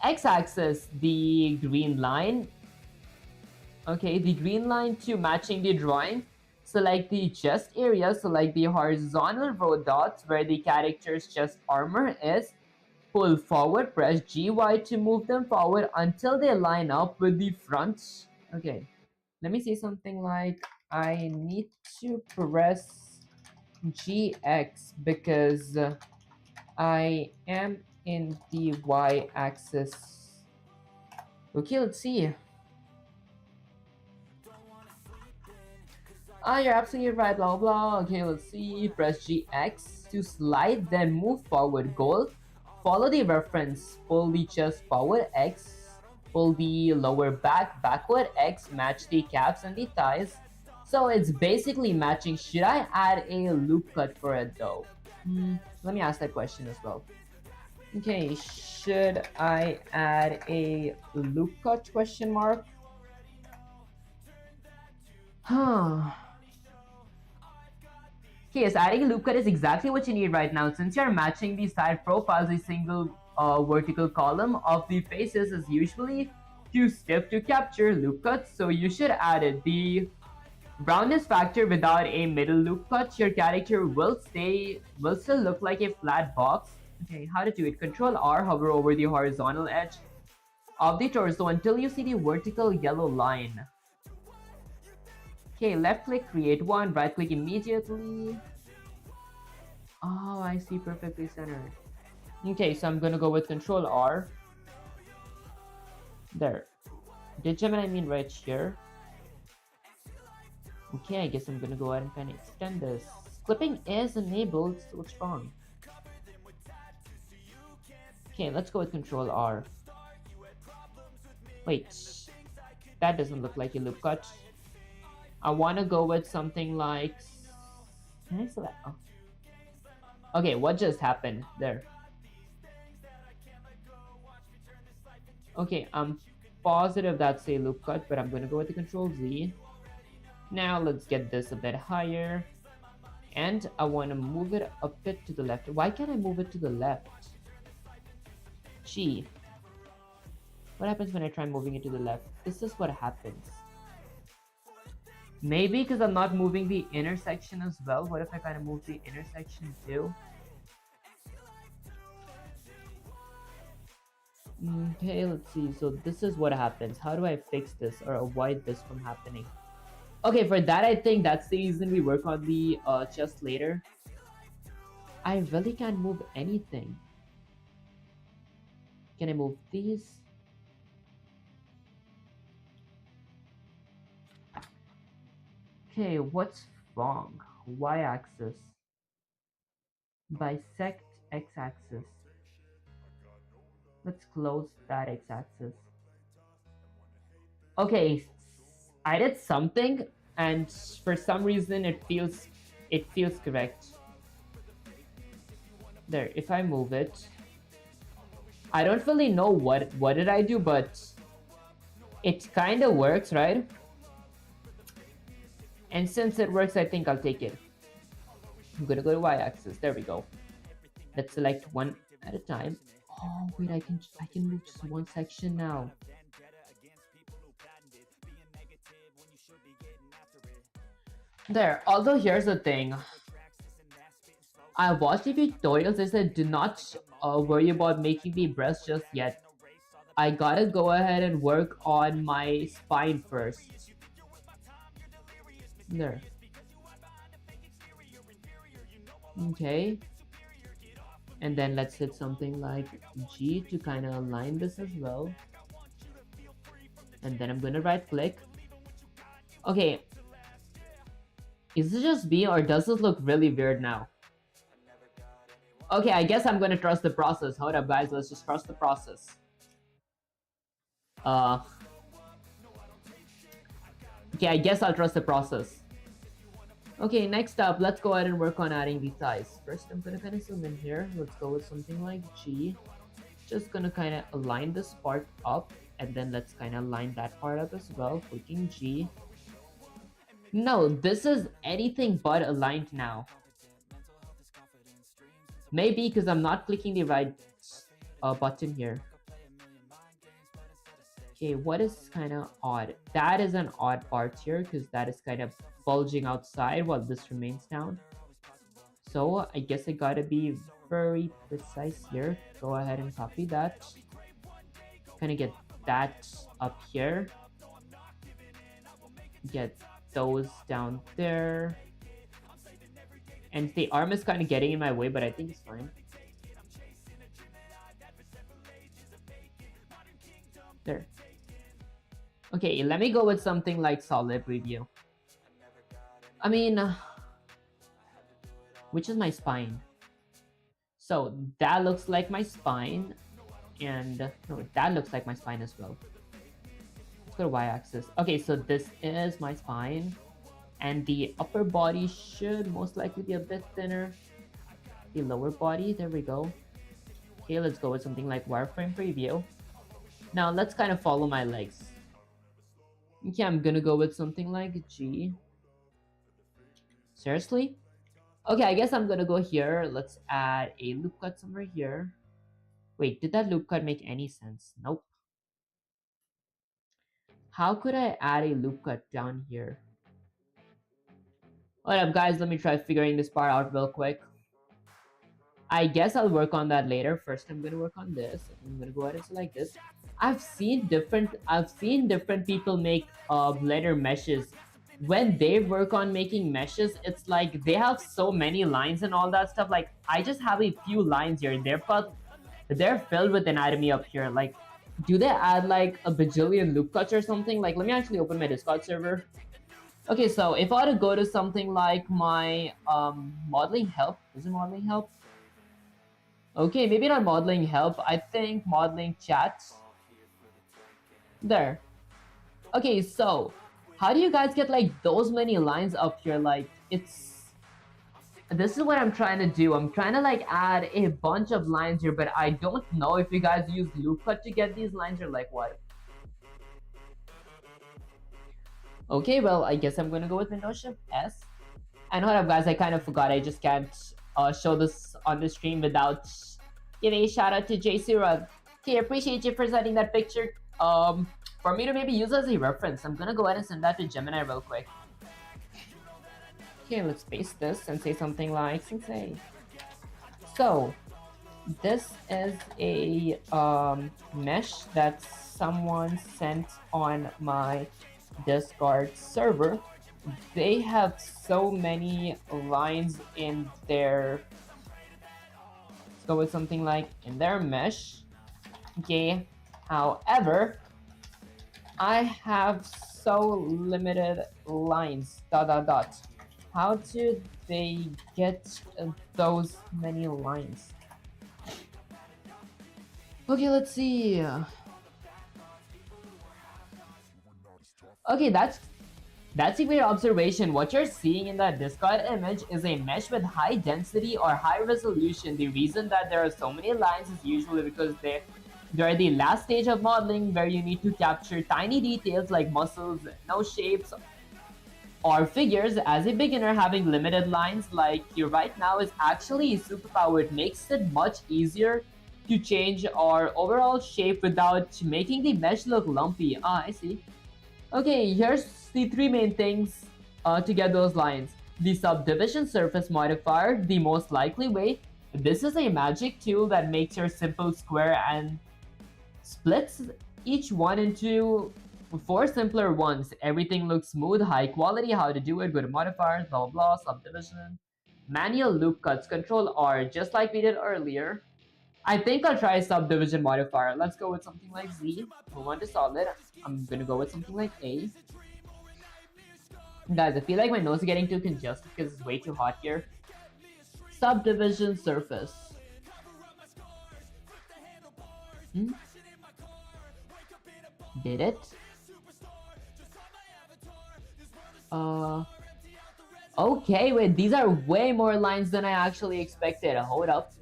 x-axis, the green line. Okay, the green line to matching the drawing. Select the chest area, select the horizontal row dots where the character's chest armor is. Pull forward, press GY to move them forward until they line up with the front. Okay, let me say something like, I need to press GX because I am in the y-axis. Okay, let's see. You're absolutely right, blah blah. Okay, let's see. Press GX to slide, then move forward. Goal. Follow the reference. Pull the chest forward, X. Pull the lower back backward, X. Match the calves and the thighs. So it's basically matching. Should I add a loop cut for it though? Let me ask that question as well. Okay, should I add a loop cut question mark? Yes, adding a loop cut is exactly what you need right now. Since you're matching the side profiles, a single vertical column of the faces is usually too stiff to capture loop cuts, so you should add it. The Brownness factor without a middle loop cut, your character will still look like a flat box. Okay, how to do it? Control R, hover over the horizontal edge of the torso until you see the vertical yellow line. Okay, left click, create one, right click immediately. Oh, I see, perfectly centered. Okay, so I'm gonna go with Control R. There. Did Gemini mean right here? Okay, I guess I'm gonna go ahead and kind of extend this. Clipping is enabled, so what's wrong? Okay, let's go with Control R. Wait, that doesn't look like a loop cut. I want to go with something like... Can I select? Oh. Okay, what just happened there? Okay, I'm positive that's a loop cut, but I'm gonna go with the Control Z. Now let's get this a bit higher. And I want to move it a bit to the left. Why can't I move it to the left? Gee. What happens when I try moving it to the left? This is what happens. Maybe because I'm not moving the intersection as well. What if I kind of move the intersection too? Okay, let's see. So this is what happens. How do I fix this or avoid this from happening? Okay, for that, I think that's the reason we work on the chest later. I really can't move anything. Can I move these? Okay, what's wrong? Y-axis. Bisect x-axis. Let's close that x-axis. Okay, I did something, and for some reason it feels correct. There, if I move it, I don't really know what did I do, but it kind of works, right? And since it works, I think I'll take it. I'm gonna go to y-axis. There we go. Let's select one at a time. Oh wait, I can move just one section now. There. Although here's the thing. I watched the tutorials. They said do not worry about making the breast just yet. I gotta go ahead and work on my spine first. There. Okay. And then let's hit something like G to kind of align this as well. And then I'm gonna right click. Okay. Is it just me or does this look really weird now? Okay, I guess I'm gonna trust the process. Hold up, guys. Let's just trust the process. Okay, I guess I'll trust the process. Okay, next up, let's go ahead and work on adding the thighs. First, I'm gonna kind of zoom in here. Let's go with something like G. Just gonna kind of align this part up, and then let's kind of line that part up as well. Clicking G. No, this is anything but aligned now. Maybe because I'm not clicking the right button here. Okay, what is kind of odd? That is an odd part here because that is kind of bulging outside while this remains down. So I guess I gotta be very precise here. Go ahead and copy that. Kind of get that up here. Get those down there. And the arm is kind of getting in my way, but I think it's fine. There. Okay, let me go with something like solid preview. I mean, which is my spine. So that looks like my spine, and no, that looks like my spine as well. Let's go to y-axis. Okay, so this is my spine, and the upper body should most likely be a bit thinner. The lower body, there we go. Okay, let's go with something like wireframe preview. Now let's kind of follow my legs. Okay, I'm gonna go with something like G. Seriously? Okay, I guess I'm gonna go here. Let's add a loop cut somewhere here. Wait, did that loop cut make any sense? Nope. How could I add a loop cut down here? What up, guys? Let me try figuring this part out real quick. I guess I'll work on that later. First, I'm gonna work on this. I'm gonna go ahead and select this. I've seen different people make blender meshes. When they work on making meshes, it's like they have so many lines and all that stuff. Like I just have a few lines here. They're filled with anatomy up here. Like, do they add like a bajillion loop cuts or something? Like, let me actually open my Discord server. Okay, so if I were to go to something like my modeling help, is it modeling help? Okay, maybe not modeling help. I think modeling chat. There. Okay, so how do you guys get like those many lines up here? Like this is what I'm trying to do. I'm trying to like add a bunch of lines here, but I don't know if you guys use loop cut to get these lines or like what. Okay, well, I guess I'm gonna go with Windows Shift S. And hold up, guys, I kind of forgot. I just can't show this on the stream without giving a shout out to J Sura. Okay, appreciate you for sending that picture. For me to maybe use as a reference, I'm gonna go ahead and send that to Gemini real quick. Okay, let's paste this and say something like Sensei. So, this is a mesh that someone sent on my Discord server. They have so many lines in their, let's go with something like in their mesh. Okay, however, I have so limited lines, dot dot dot. How do they get those many lines? Okay, let's see. Okay, that's a great observation. What you're seeing in that Discord image is a mesh with high density or high resolution. The reason that there are so many lines is usually because they're the last stage of modeling where you need to capture tiny details like muscles, nose shapes, or figures. As a beginner, having limited lines like you right now is actually a superpower. It makes it much easier to change our overall shape without making the mesh look lumpy. Ah, I see. Okay, here's the three main things to get those lines. The subdivision surface modifier, the most likely way. This is a magic tool that makes your simple square and splits each one into four simpler ones. Everything looks smooth, high quality. How to do it? Go to modifiers, blah blah blah, subdivision. Manual loop cuts, control R, just like we did earlier. I think I'll try subdivision modifier. Let's go with something like Z. Move on to solid. I'm gonna go with something like A. Guys, I feel like my nose is getting too congested because it's way too hot here. Subdivision surface. Did it? Okay, wait, these are way more lines than I actually expected. Hold up.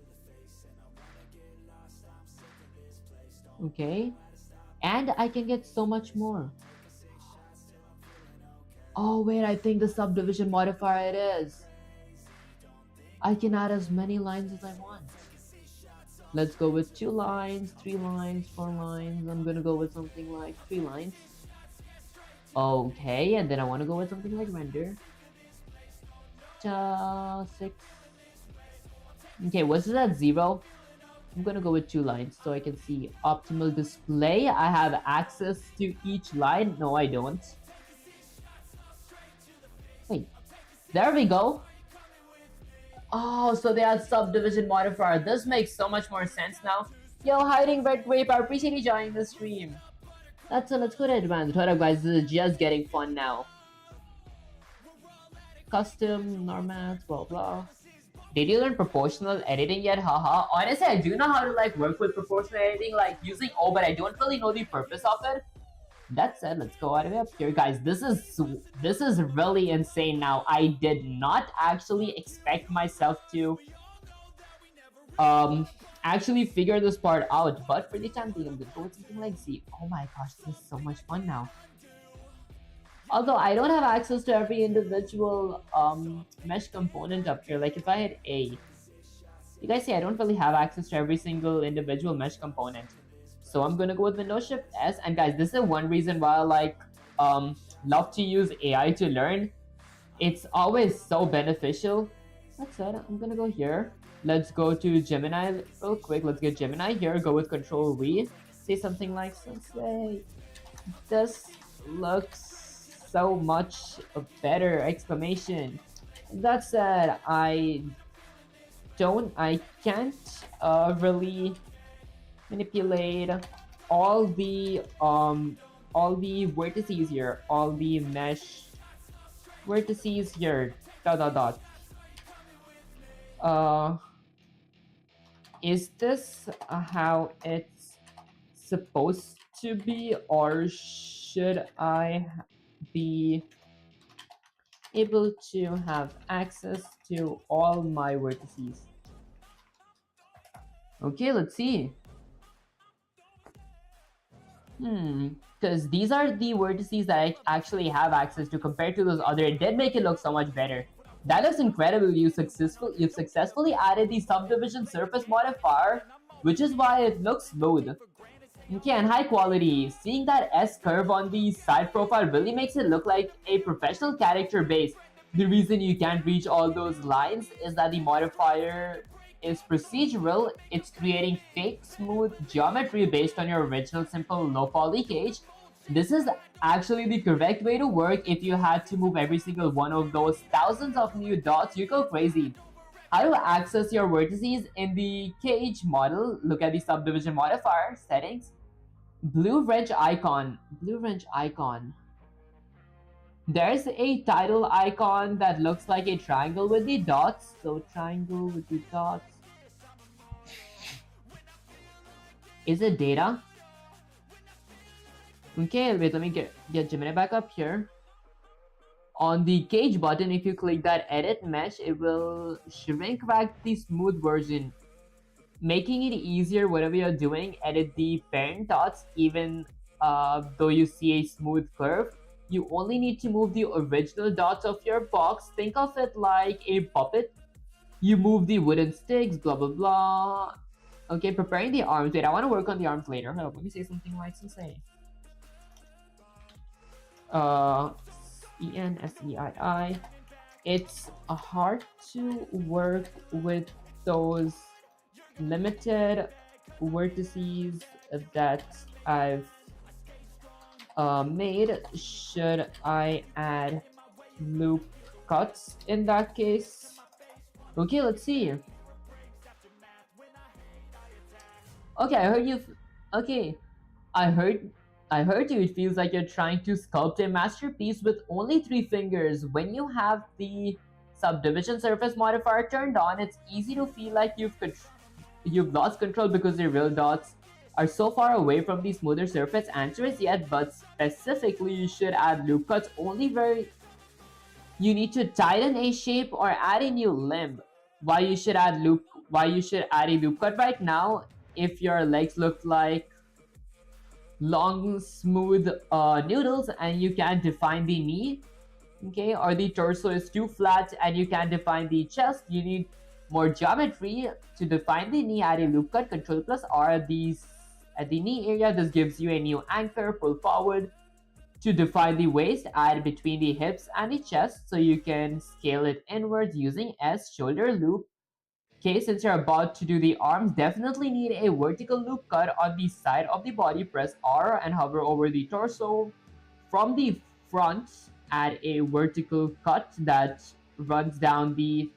Okay. And I can get so much more. Oh wait, I think the subdivision modifier it is. I can add as many lines as I want. Let's go with 2 lines, 3 lines, 4 lines. I'm gonna go with something like 3 lines. Okay, and then I want to go with something like render. 6. Okay, what's this at 0? I'm gonna go with 2 lines so I can see optimal display. I have access to each line. No, I don't. Wait, there we go. Oh, so they have subdivision modifier. This makes so much more sense now. Yo, hiding red grape, I appreciate you joining the stream. Let's go to advanced. Hold up, guys, this is just getting fun now. Custom, normals, blah blah. Did you learn proportional editing yet? Haha. Honestly, I do know how to like work with proportional editing, like using O, but I don't really know the purpose of it. That said, let's go all the way up here, guys. This is really insane. Now, I did not actually expect myself to actually figure this part out, but for the time being, I'm gonna go with something like Z. Oh my gosh, this is so much fun now. Although I don't have access to every individual mesh component up here. Like if I hit A, you guys see I don't really have access to every single individual mesh component. So I'm gonna go with Windows Shift S. And guys, this is one reason why I like love to use AI to learn. It's always so beneficial. That said, I'm gonna go here. Let's go to Gemini real quick. Let's get Gemini here. Go with Control V. Say something like, Sensei, this looks so much better! Exclamation. That said, I can't really manipulate all the vertices here, all the mesh vertices here. Dot dot dot. Uh, is this how it's supposed to be, or should I be able to have access to all my vertices? Okay, let's see. Because these are the vertices that I actually have access to compared to those other. It did make it look so much better. That looks incredible. You've successfully added the subdivision surface modifier, which is why it looks smooth. Okay, and high quality. Seeing that S curve on the side profile really makes it look like a professional character base. The reason you can't reach all those lines is that the modifier is procedural. It's creating fake smooth geometry based on your original simple low poly cage. This is actually the correct way to work. If you had to move every single one of those thousands of new dots, you go crazy. How to access your vertices in the cage model? Look at the subdivision modifier settings. Blue wrench icon. Blue wrench icon. There's a title icon that looks like a triangle with the dots. So triangle with the dots. Is it data? Okay, wait, let me get Gemini back up here. On the cage button, if you click that edit mesh, it will shrink back the smooth version, making it easier whatever you're doing. Edit the parent dots even though you see a smooth curve. You only need to move the original dots of your box. Think of it like a puppet. You move the wooden sticks, blah blah blah. Okay, preparing the arms. Wait, I want to work on the arms later. Hold up, let me say something like Sensei. ENSEII. It's hard to work with those limited vertices that I've made. Should I add loop cuts in that case? Okay, let's see. Okay, I heard you. Okay, I heard you. It feels like you're trying to sculpt a masterpiece with only 3 fingers. When you have the subdivision surface modifier turned on, it's easy to feel like you've lost control because the real dots are so far away from the smoother surface. Answer is yes, but specifically you should add loop cuts only where you need to tighten a shape or add a new limb. Why you should add a loop cut right now if your legs look like long smooth noodles and you can't define the knee, okay, or the torso is too flat and you can't define the chest. You need more geometry to define the knee. Add a loop cut. Control plus R at the knee area. This gives you a new anchor. Pull forward to define the waist. Add between the hips and the chest so you can scale it inwards using S. Shoulder loop. Okay, since you're about to do the arms, definitely need a vertical loop cut on the side of the body. Press R and hover over the torso. From the front, add a vertical cut that runs down the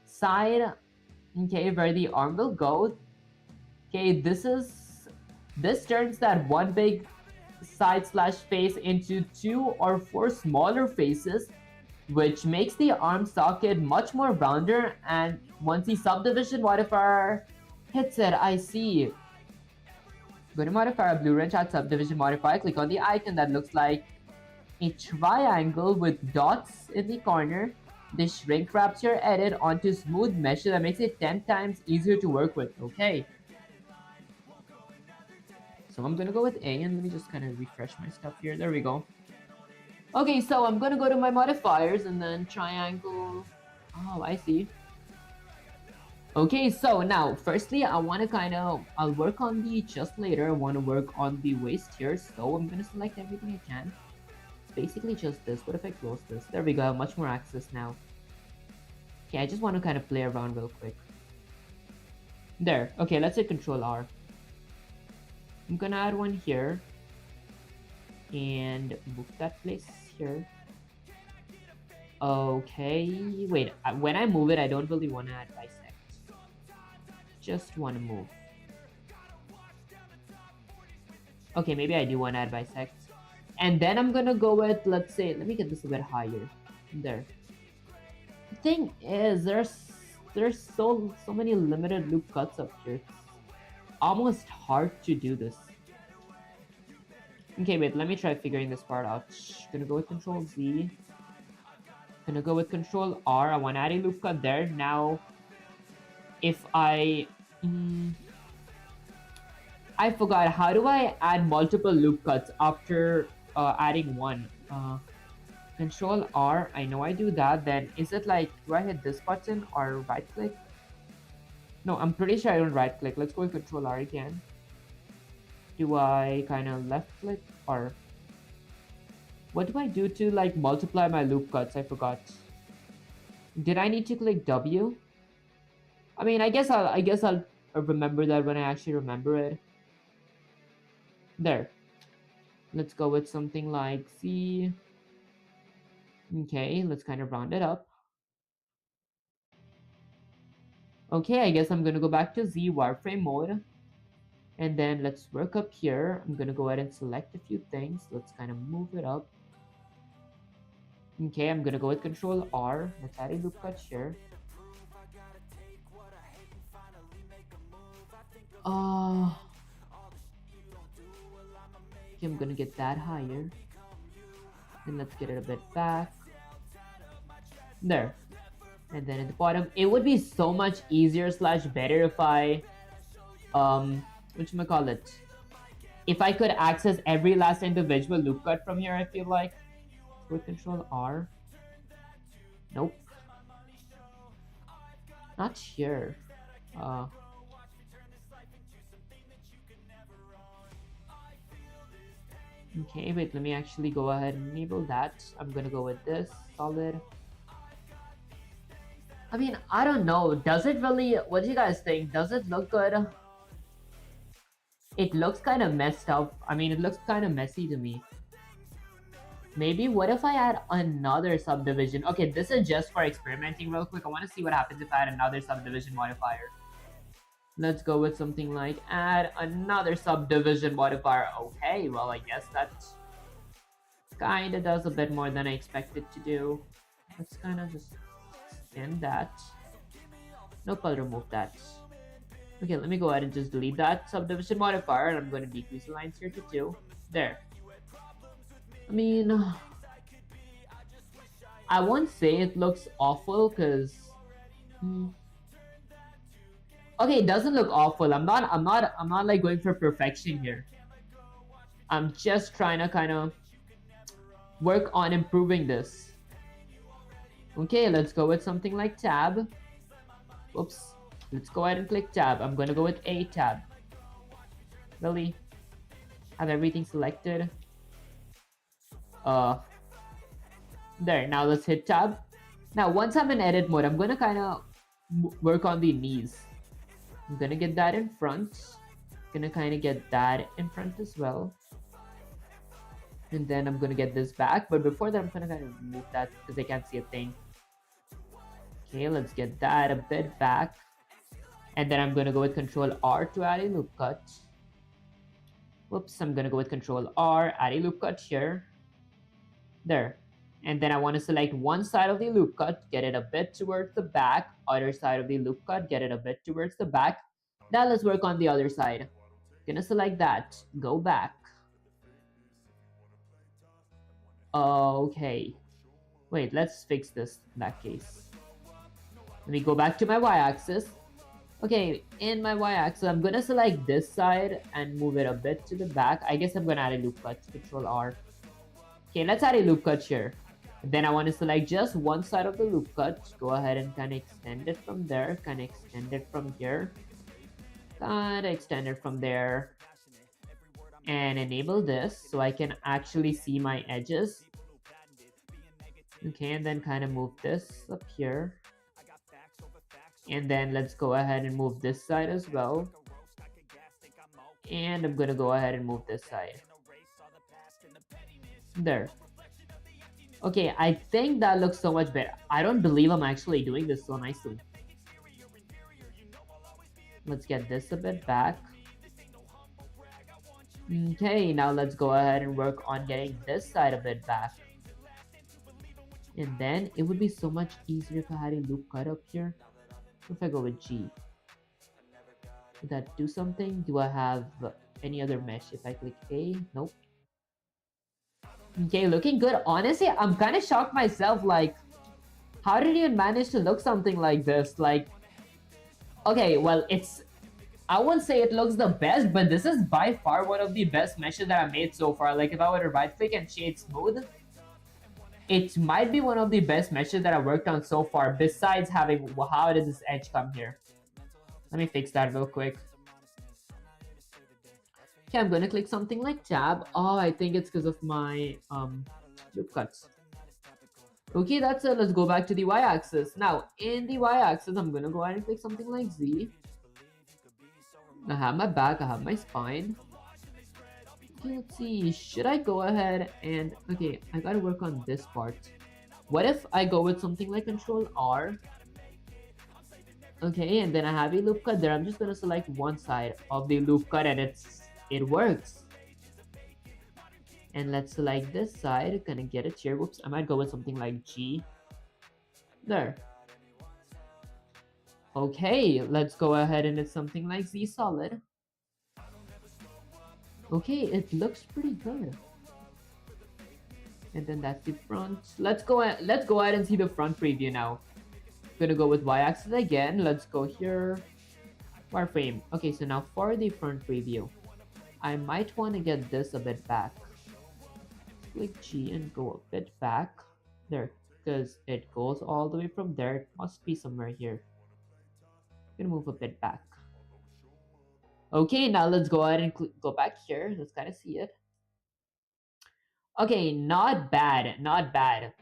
side, okay, where the arm will go. Okay, this turns that one big side slash face into 2 or 4 smaller faces, which makes the arm socket much more rounder. And once the subdivision modifier hits it, I see. Go to modifier, blue wrench, add subdivision modifier. Click on the icon that looks like a triangle with dots in the corner. This shrink wraps your edit onto smooth mesh that makes it 10 times easier to work with. Okay. So I'm gonna go with A, and let me just kind of refresh my stuff here. There we go. Okay, so I'm gonna go to my modifiers and then triangle. Oh, I see. Okay, so now, firstly, I'll work on the chest later. I want to work on the waist here, so I'm gonna select everything I can. basically just this. What if I close this? There we go, I have much more access now. Okay, I just want to kind of play around real quick. There, okay, let's hit Control R. I'm gonna add one here. And move that place here. Okay, wait, when I move it, I don't really want to add bisect. Just want to move. Okay, maybe I do want to add bisect. And then I'm gonna go with, let's say, let me get this a bit higher. There. The thing is, there's so many limited loop cuts up here. It's almost hard to do this. Okay, wait, let me try figuring this part out. Gonna go with Control Z. Gonna go with Control R. I want to add a loop cut there. Now, if I forgot, how do I add multiple loop cuts after adding one? Control R, I know I do that. Then is it like, do I hit this button or right click? No, I'm pretty sure I don't right click. Let's go with Control R again. Do I kind of left click or what do I do to like multiply my loop cuts? I forgot. Did I need to click W? I mean, I guess I'll remember that when I actually remember it. There. Let's go with something like C. Okay, let's kind of round it up. Okay, I guess I'm gonna go back to Z wireframe mode. And then let's work up here. I'm gonna go ahead and select a few things. Let's kind of move it up. Okay, I'm gonna go with Control R. Let's add a loop cut here. Okay, I'm gonna get that higher. And let's get it a bit back. There. And then at the bottom, it would be so much easier slash better if I whatchamacallit, if I could access every last individual loop cut from here. I feel like with Control R. Nope, not here. Okay, wait, let me actually go ahead and enable that. I'm gonna go with this solid. I mean, I don't know, does it really, what do you guys think? Does it look good? It looks kind of messed up. I mean, it looks kind of messy to me. Maybe, what if I add another subdivision? Okay, this is just for experimenting real quick. I want to see what happens if I add another subdivision modifier. Let's go with something like add another subdivision modifier. Okay, well, I guess that kind of does a bit more than I expected to do. Let's kind of just extend that. Nope, I'll remove that. Okay, let me go ahead and just delete that subdivision modifier, and I'm going to decrease the lines here to 2. There. I mean, I won't say it looks awful, because okay, it doesn't look awful. I'm not like going for perfection here. I'm just trying to kind of work on improving this. Okay, let's go with something like tab. Oops. Let's go ahead and click tab. I'm gonna go with a tab. Really? Have everything selected. There, now let's hit tab. Now once I'm in edit mode, I'm gonna kind of work on the knees. I'm gonna get that in front. Gonna kind of get that in front as well. And then I'm gonna get this back, but before that I'm gonna kind of move that because I can't see a thing. Okay, let's get that a bit back. And then I'm gonna go with Control R to add a loop cut. Whoops, I'm gonna go with Control R, add a loop cut here. There. And then I want to select one side of the loop cut, get it a bit towards the back, other side of the loop cut, get it a bit towards the back. Now let's work on the other side. Gonna select that, go back. Okay. Wait, let's fix this in that case. Let me go back to my y-axis. Okay, in my y-axis, I'm gonna select this side and move it a bit to the back. I guess I'm gonna add a loop cut, Control R. Okay, let's add a loop cut here. Then I want to select just one side of the loop cut. Go ahead and kind of extend it from there. Kind of extend it from here. Kind of extend it from there. And enable this so I can actually see my edges. Okay, and then kind of move this up here. And then let's go ahead and move this side as well. And I'm gonna go ahead and move this side. There. Okay, I think that looks so much better. I don't believe I'm actually doing this so nicely. Let's get this a bit back. Okay, now let's go ahead and work on getting this side a bit back. And then it would be so much easier if I had a loop cut up here. If I go with G. Would that do something? Do I have any other mesh? If I click A? Nope. Okay, looking good. Honestly, I'm kind of shocked myself. Like, how did you manage to look something like this? Like, okay, well, I won't say it looks the best, but this is by far one of the best meshes that I made so far. Like, if I were to right click and shade smooth, it might be one of the best meshes that I worked on so far, besides having, how did this edge come here? Let me fix that real quick. Okay, I'm gonna click something like tab. Oh, I think it's because of my loop cuts. Okay, that's it. Let's go back to the y-axis. Now, in the y-axis, I'm gonna go ahead and click something like Z. I have my back, I have my spine. Okay, let's see. Should I go ahead and... Okay, I gotta work on this part. What if I go with something like Control R? Okay, and then I have a loop cut there. I'm just gonna select one side of the loop cut and it works. And let's select this side, gonna get it here. Whoops, I might go with something like G. There. Okay, let's go ahead and it's something like Z solid. Okay, it looks pretty good. And then that's the front. Let's go ahead and see the front preview now. Gonna go with y-axis again. Let's go here. Wireframe. Okay, so now for the front preview, I might want to get this a bit back. Click G and go a bit back. There, because it goes all the way from there. It must be somewhere here. Gonna move a bit back. Okay, now let's go ahead and go back here. Let's kind of see it. Okay, not bad, not bad.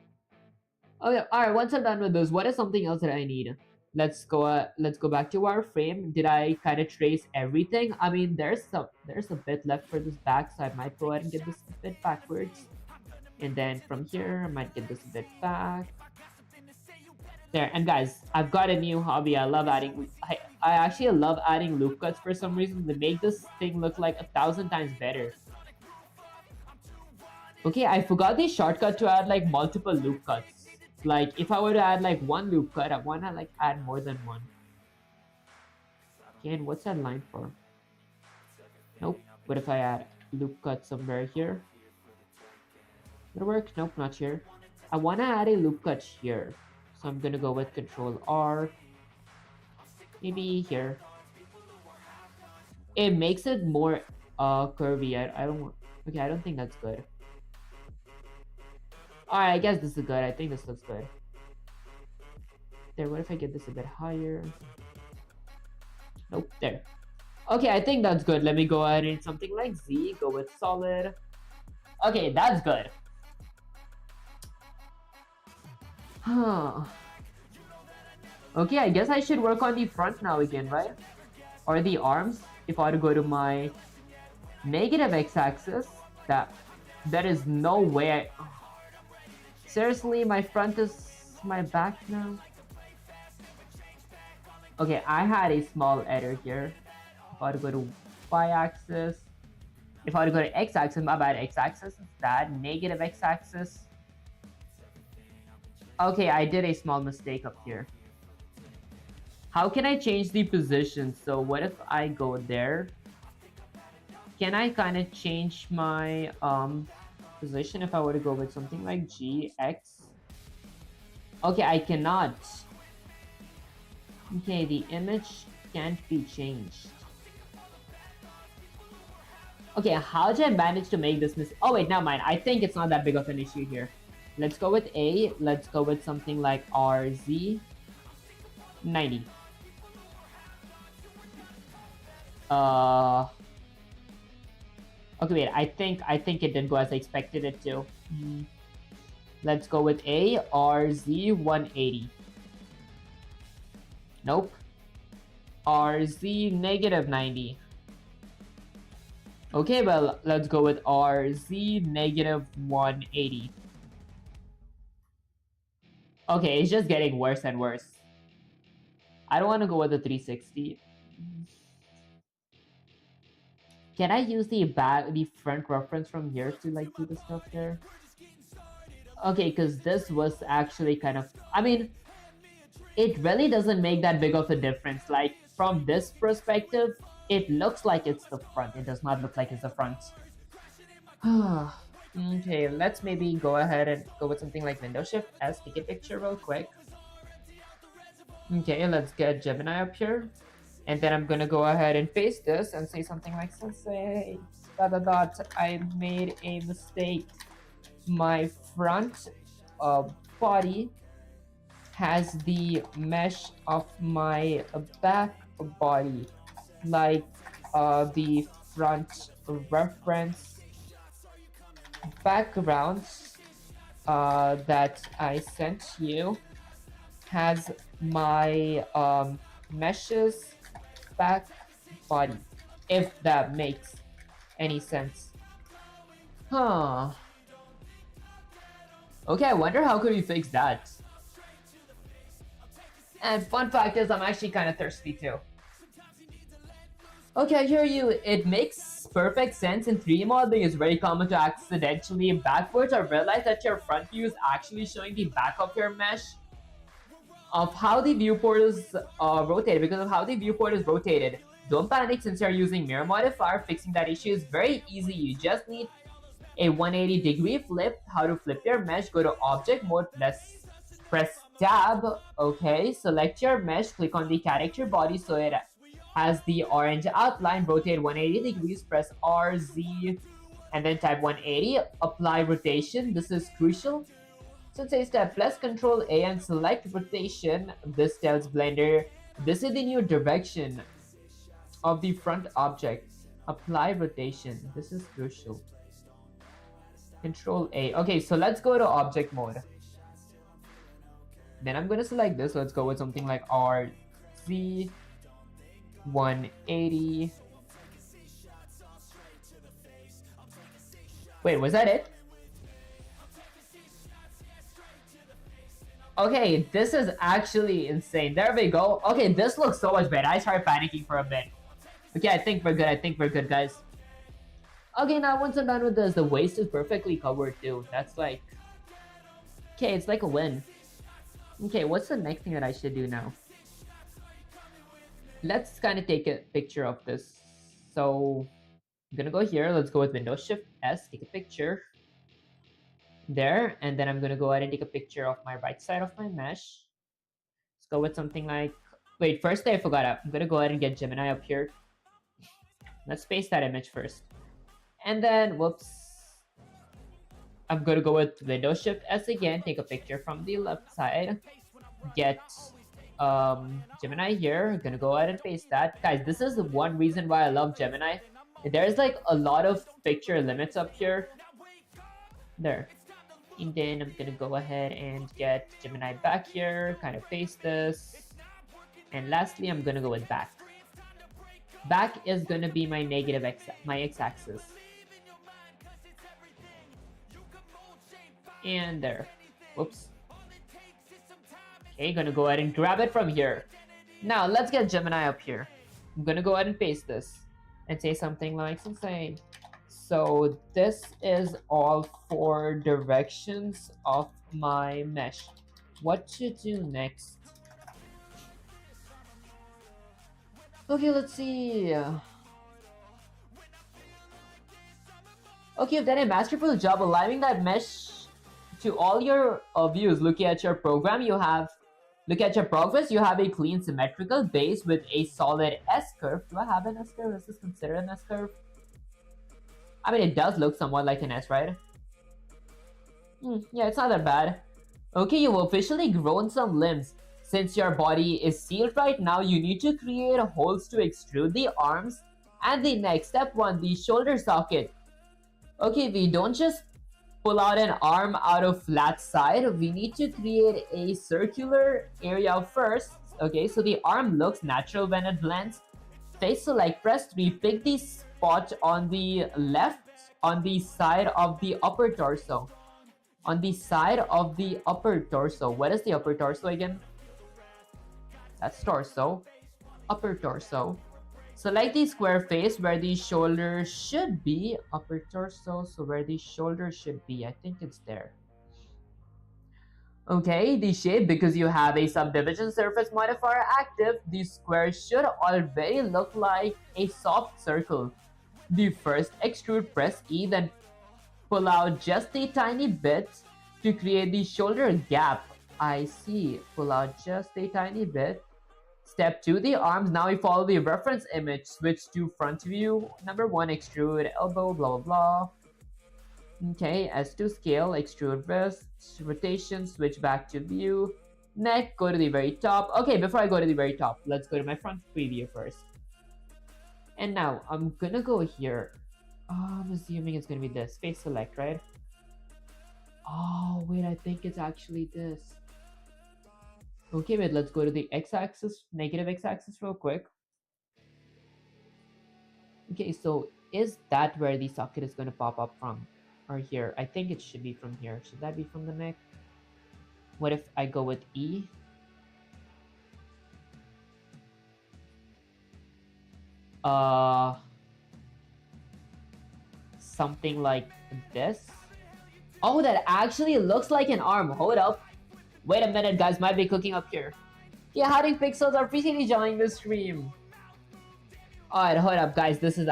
Okay, all right. Once I'm done with those, what is something else that I need? Let's go back to our frame. Did I kind of trace everything? I mean, there's a bit left for this back, so I might go ahead and get this a bit backwards. And then from here, I might get this a bit back. There, and guys, I've got a new hobby. I love adding. I actually love adding loop cuts for some reason. They make this thing look like 1,000 times better. Okay, I forgot the shortcut to add like multiple loop cuts. Like if I were to add like one loop cut, I wanna like add more than one. Okay, and what's that line for? Nope. What if I add loop cut somewhere here? Would it work? Nope, not here. I wanna add a loop cut here. So I'm gonna go with Control R. Maybe here. It makes it more curvy. I don't want. Okay, I don't think that's good. Alright, I guess this is good. I think this looks good. There, what if I get this a bit higher? Nope, there. Okay, I think that's good. Let me go ahead and something like Z. Go with solid. Okay, that's good. Huh. Okay, I guess I should work on the front now again, right? Or the arms. If I were to go to my negative x-axis, that is no way. Seriously, my front is my back now. Okay, I had a small error here. If I were to go to y-axis, if I were to go to x-axis, my bad, x-axis is that, negative x-axis. Okay, I did a small mistake up here. How can I change the position? So what if I go there? Can I kind of change my position if I were to go with something like G, X? Okay, I cannot. Okay, the image can't be changed. Okay, how did I manage to make this mistake? Oh wait, never mind. I think it's not that big of an issue here. Let's go with A. Let's go with something like RZ 90. Okay, wait. I think it didn't go as I expected it to. Let's go with A, RZ 180. Nope. RZ negative 90. Okay, well, let's go with RZ negative 180. Okay, it's just getting worse and worse. I don't want to go with the 360. Can I use the front reference from here to like do the stuff here? Okay, because this was actually kind of, I mean, it really doesn't make that big of a difference. Like from this perspective, it looks like it's the front. It does not look like it's the front. Okay, let's maybe go ahead and go with something like Window Shift S, take a picture real quick. Okay, let's get Gemini up here. And then I'm gonna go ahead and paste this and say something like sensei I made a mistake. My front body has the mesh of my back body, like the front reference backgrounds that I sent you has my meshes back body, if that makes any sense. Huh. Okay, I wonder how could we fix that. And fun fact is, I'm actually kind of thirsty too. Okay, I hear you. It makes perfect sense. In 3D modeling, it's very common to accidentally backwards or realize that your front view is actually showing the back of your mesh of how the viewport is rotated. Because of how the viewport is rotated, don't panic since you're using mirror modifier. Fixing that issue is very easy. You just need a 180-degree flip. How to flip your mesh? Go to object mode, press tab. Okay, select your mesh, click on the character body so it has the orange outline. Rotate 180 degrees, press RZ and then type 180. Apply rotation. This is crucial. So it says that press Ctrl A and select rotation. This tells Blender this is the new direction of the front object. Apply rotation. This is crucial. Control A. Okay, so let's go to object mode. Then I'm gonna select this. Let's go with something like RZ 180. Wait, was that it? Okay, this is actually insane. There we go. Okay, this looks so much better. I started panicking for a bit. Okay, I think we're good. I think we're good, guys. Okay, now once I'm done with this, the waist is perfectly covered too. That's like... Okay, it's like a win. Okay, what's the next thing that I should do now? Let's kind of take a picture of this. So, I'm gonna go here. Let's go with Window Shift S, take a picture. There, and then I'm gonna go ahead and take a picture of my right side of my mesh. Let's go with something like... Wait, first I forgot. I'm gonna go ahead and get Gemini up here. Let's paste that image first. And then, whoops. I'm gonna go with Window Shift S again, take a picture from the left side. Get Gemini here. I'm gonna go ahead and paste that. Guys, this is one reason why I love Gemini. There's like a lot of picture limits up here. There. And then I'm gonna go ahead and get Gemini back here, kind of paste this. And lastly, I'm gonna go with back. Back is gonna be my my x-axis. And there. Whoops. Okay, gonna go ahead and grab it from here. Now let's get Gemini up here. I'm gonna go ahead and paste this and say something like sensei. So this is all 4 directions of my mesh. What to do next? Okay, let's see. Okay, you've done a masterful job aligning that mesh to all your views. Looking at your program, look at your progress. You have a clean symmetrical base with a solid S-curve. Do I have an S-curve? Is this considered an S-curve? I mean, it does look somewhat like an S, right? Yeah, it's not that bad. Okay, you've officially grown some limbs. Since your body is sealed right now, you need to create holes to extrude the arms and the neck. Step 1, the shoulder socket. Okay, we don't just pull out an arm out of flat side, we need to create a circular area first. Okay, so the arm looks natural when it blends. Face select, press 3, pick the spot on the left on the side of the upper torso. On the side of the upper torso. What is the upper torso again? That's torso. Upper torso. Select the square face where the shoulder should be. Upper torso, so where the shoulder should be. I think it's there. Okay, the shape, because you have a subdivision surface modifier active, the square should already look like a soft circle. The first extrude, press E, then pull out just a tiny bit to create the shoulder gap. I see, pull out just a tiny bit. Step 2, the arms. Now we follow the reference image. Switch to front view. Number 1, extrude elbow, blah, blah, blah. Okay, S2 scale, extrude wrist, rotation, switch back to view. Neck, go to the very top. Okay, before I go to the very top, let's go to my front preview first. And now, I'm gonna go here. I'm assuming it's gonna be this. Face select, right? Oh, wait, I think it's actually this. Okay, wait, let's go to the x-axis, negative x-axis real quick. Okay, so is that where the socket is going to pop up from? Or here? I think it should be from here. Should that be from the neck? What if I go with E? Something like this? Oh, that actually looks like an arm. Hold up. Wait a minute, guys. Might be cooking up here. Yeah, hiding pixels are appreciating joining the stream. Alright, hold up, guys. This is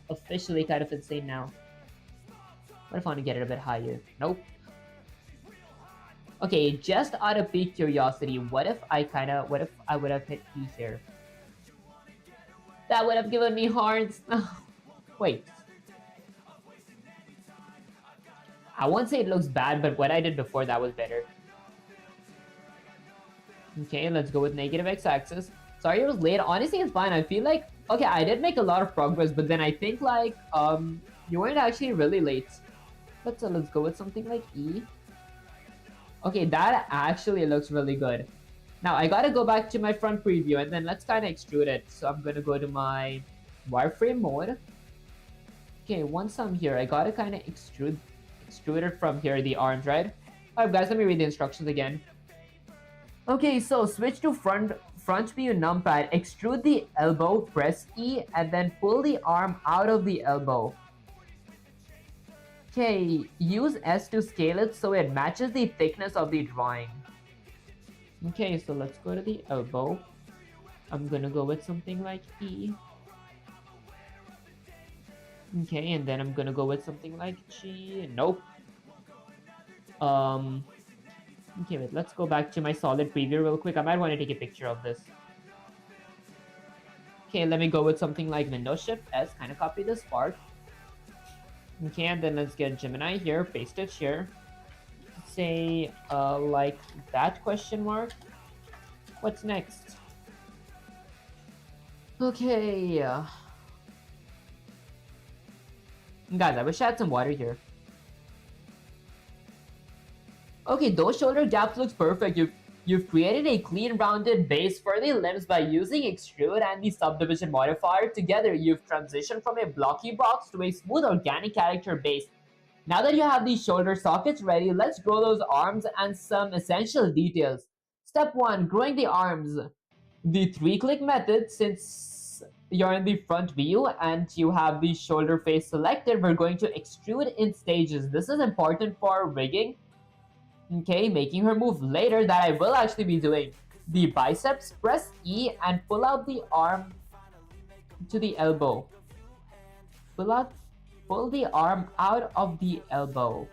officially kind of insane now. What if I want to get it a bit higher? Nope. Okay, just out of pure curiosity, what if I would have hit E here? That would have given me hearts. Wait. I won't say it looks bad, but what I did before that was better. Okay, let's go with negative x-axis. Sorry it was late. Honestly, it's fine. I feel like, okay, I did make a lot of progress, but then I think like, you weren't actually really late. Let's go with something like E. Okay, that actually looks really good. Now, I gotta go back to my front preview, and then let's kind of extrude it. So I'm gonna go to my wireframe mode. Okay, once I'm here, I gotta kind of extrude it from here, the arms, right? Alright, guys, let me read the instructions again. Okay, so switch to front view numpad, extrude the elbow, press E, and then pull the arm out of the elbow. Okay, use S to scale it so it matches the thickness of the drawing. Okay, so let's go to the elbow. I'm gonna go with something like E. Okay, and then I'm gonna go with something like G. Nope. Okay, wait, let's go back to my solid preview real quick. I might want to take a picture of this. Okay, let me go with something like Windows Shift S, kind of copy this part. Okay, and then let's get Gemini here, paste it here. Say, like that question mark. What's next? Okay. Guys, I wish I had some water here. Okay, those shoulder gaps looks perfect. You've created a clean rounded base for the limbs by using extrude and the subdivision modifier. Together, you've transitioned from a blocky box to a smooth organic character base. Now that you have these shoulder sockets ready, let's grow those arms and some essential details. Step 1, growing the arms. The 3-click method, since you're in the front view and you have the shoulder face selected, we're going to extrude in stages. This is important for rigging. Okay, making her move later, that I will actually be doing. The biceps, press E and pull out the arm to the elbow. Pull the arm out of the elbow.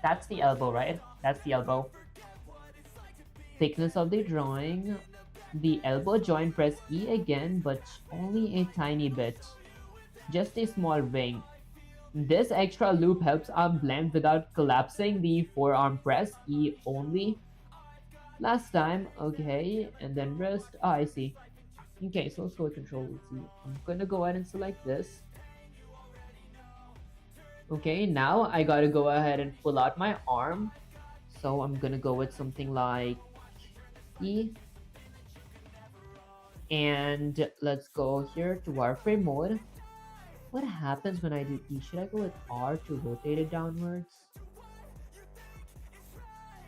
That's the elbow, right? That's the elbow. Thickness of the drawing. The elbow joint, press E again, but only a tiny bit. Just a small wing. This extra loop helps arm blend without collapsing the forearm, press E only. Last time, okay, and then wrist. Oh, I see. Okay, so let's go with control C. I'm gonna go ahead and select this. Okay, now I gotta go ahead and pull out my arm. So I'm gonna go with something like E. And let's go here to wireframe mode. What happens when I do E? Should I go with R to rotate it downwards?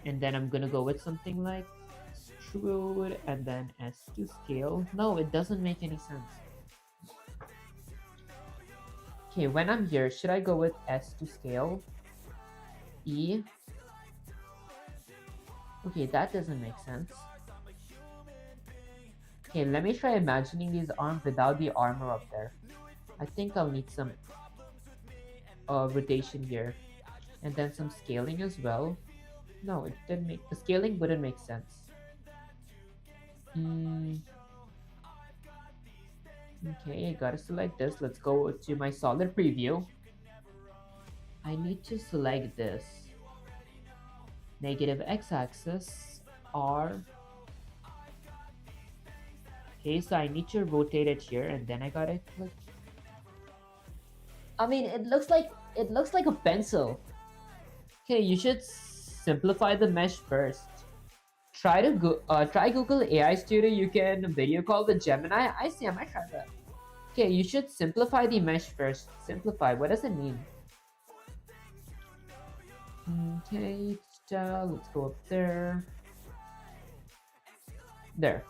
And then I'm gonna go with something like extrude and then S to scale. No, it doesn't make any sense. Okay, when I'm here, should I go with S to scale? E? Okay, that doesn't make sense. Okay, let me try imagining these arms without the armor up there. I think I'll need some rotation here. And then some scaling as well. No, it didn't make... The scaling wouldn't make sense. Okay, I gotta select this. Let's go to my solid preview. I need to select this. Negative x-axis, R. Okay, so I need to rotate it here, and then I gotta click. I mean, it looks like a pencil. Okay, you should simplify the mesh first. Try Google AI Studio. You can video call with Gemini. I see. I might try that. Okay, you should simplify the mesh first. Simplify. What does it mean? Okay, let's go up there. There.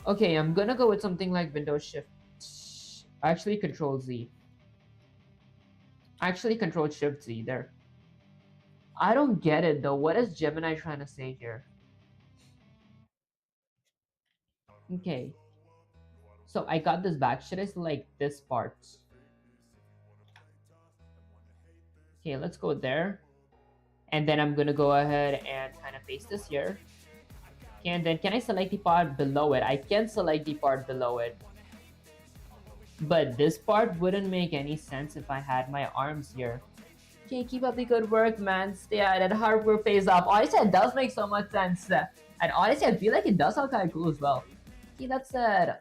Okay, I'm gonna go with something like Windows Shift. Actually, Control Z. Actually, Control Shift Z. There. I don't get it though. What is Gemini trying to say here? Okay. So I got this back. Should I select this part? Okay, let's go there. And then I'm gonna go ahead and kind of paste this here. Okay, and then can I select the part below it? I can select the part below it. But this part wouldn't make any sense if I had my arms here. Okay, keep up the good work, man. Stay at it. Hard work pays off. Honestly, it does make so much sense. And honestly, I feel like it does sound kind of cool as well. Okay, that said,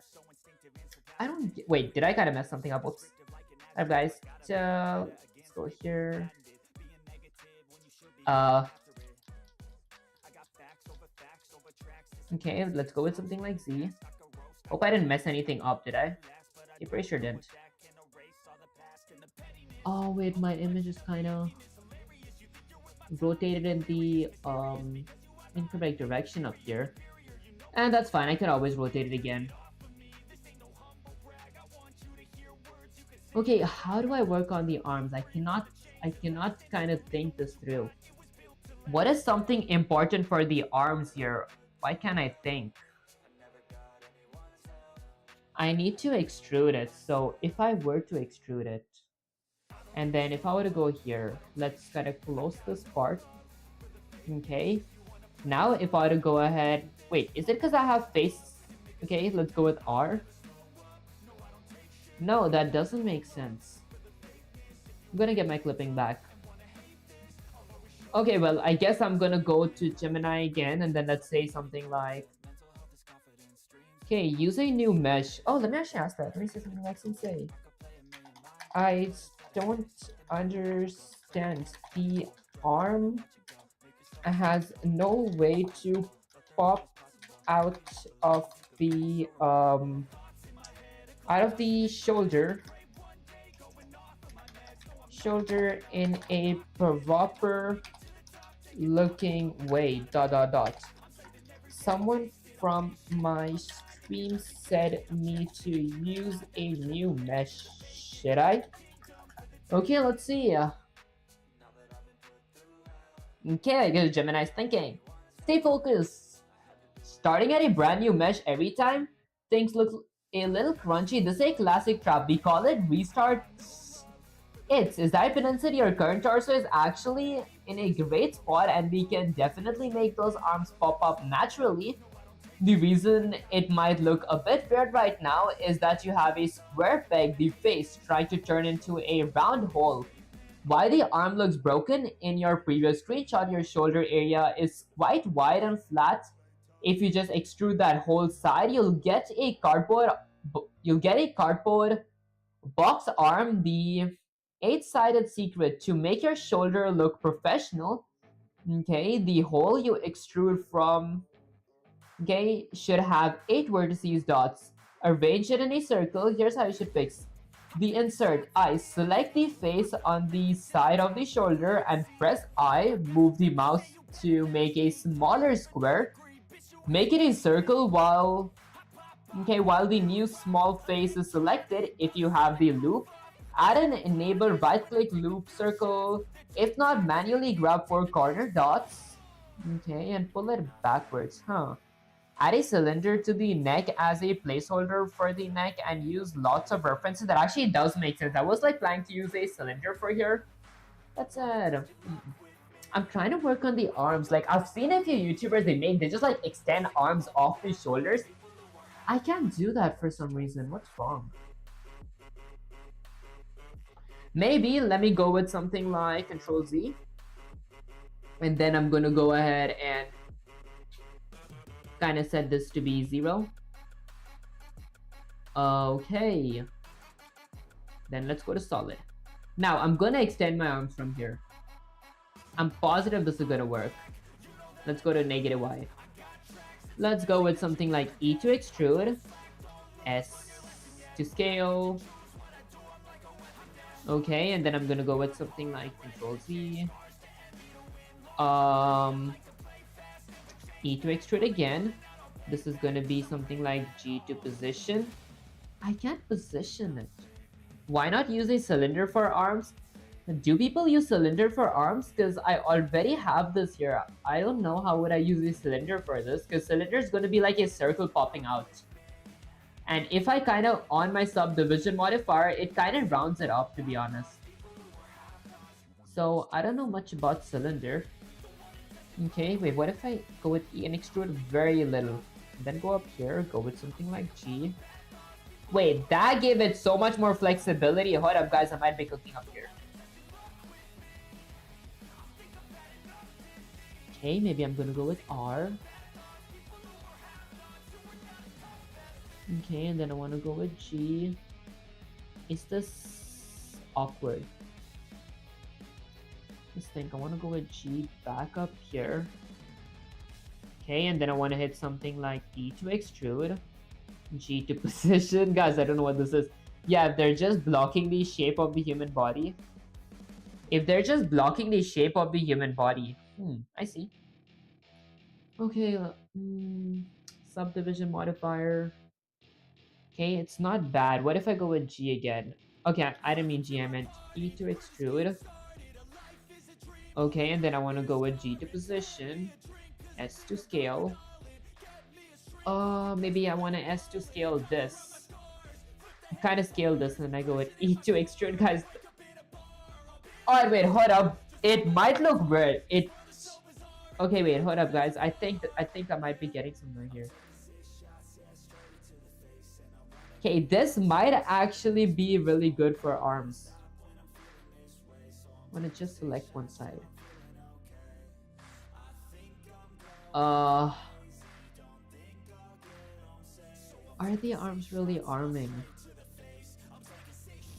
I don't... Wait, did I kind of mess something up? Oops. Alright, guys. So, let's go here. Okay, let's go with something like Z. Hope I didn't mess anything up, did I? Yeah, pretty sure didn't. Oh wait, my image is kind of rotated in the incorrect direction up here. And that's fine, I can always rotate it again. Okay, how do I work on the arms? I cannot kind of think this through. What is something important for the arms here? Why can't I think? I need to extrude it. So if I were to extrude it, and then if I were to go here, let's kind of close this part. Okay. Now if I were to go ahead, wait, is it because I have face? Okay, let's go with R. No, that doesn't make sense. I'm gonna get my clipping back. Okay, well, I guess I'm gonna go to Gemini again, and then let's say something like, okay, use a new mesh. Oh, let me actually ask that. Let me say something like Sensei. I don't understand. The arm has no way to pop out of the shoulder in a proper looking way. Dot dot dot. Someone from my stream said me to use a new mesh. Should I? Okay, let's see. Okay, I guess Gemini's thinking. Stay focused. Starting at a brand new mesh every time, things look a little crunchy. This is a classic trap. We call it restart. Is that Peninsula, your current torso is actually in a great spot, and we can definitely make those arms pop up naturally. The reason it might look a bit weird right now is that you have a square peg, the face, trying to turn into a round hole. Why the arm looks broken in your previous screenshot, your shoulder area is quite wide and flat. If you just extrude that whole side, you'll get a cardboard box arm. The 8-sided secret to make your shoulder look professional. Okay, the hole you extrude from, okay, should have 8 vertices dots. Arrange it in a circle. Here's how you should fix the insert. I select the face on the side of the shoulder and press I. Move the mouse to make a smaller square. Make it a circle while the new small face is selected. If you have the loop, add an enable right-click loop circle. If not, manually grab 4 corner dots. Okay, and pull it backwards, Add a cylinder to the neck as a placeholder for the neck and use lots of references. That actually does make sense. I was like planning to use a cylinder for here. That's it. I'm trying to work on the arms. Like, I've seen a few YouTubers they just like extend arms off the shoulders. I can't do that for some reason. What's wrong? Maybe let me go with something like Control Z. And then I'm gonna go ahead and kind of set this to be 0. Okay. Then let's go to solid. Now I'm gonna extend my arms from here. I'm positive this is gonna work. Let's go to -Y. Let's go with something like E to extrude, S to scale. Okay, and then I'm gonna go with something like Control Z. E to extrude again. This is gonna be something like G to position. I can't position it. Why not use a cylinder for arms? Do people use cylinder for arms? Because I already have this here. I don't know how would I use a cylinder for this, because cylinder is going to be like a circle popping out. And if I kind of on my subdivision modifier, it kind of rounds it up, to be honest. So I don't know much about cylinder. Okay, wait, what if I go with E and extrude very little? Then go up here, go with something like G. Wait, that gave it so much more flexibility. Hold up, guys, I might be cooking up here. Okay, maybe I'm gonna go with R. Okay, and then I want to go with G. Is this awkward? Let's think. I want to go with G back up here. Okay, and then I want to hit something like E to extrude, G to position. Guys, I don't know what this is. Yeah, if they're just blocking the shape of the human body. If they're just blocking the shape of the human body. I see. Okay, subdivision modifier. Okay, it's not bad. What if I go with G again? Okay, I didn't mean G, I meant E to extrude. Okay, and then I want to go with G to position, S to scale. Maybe I want to S to scale this. Kind of scale this, and then I go with E to extrude, guys. Alright, wait, hold up. It might look weird. Okay, wait, hold up, guys. I think I might be getting somewhere here. Okay, this might actually be really good for arms. I'm gonna just select one side. Are the arms really arming?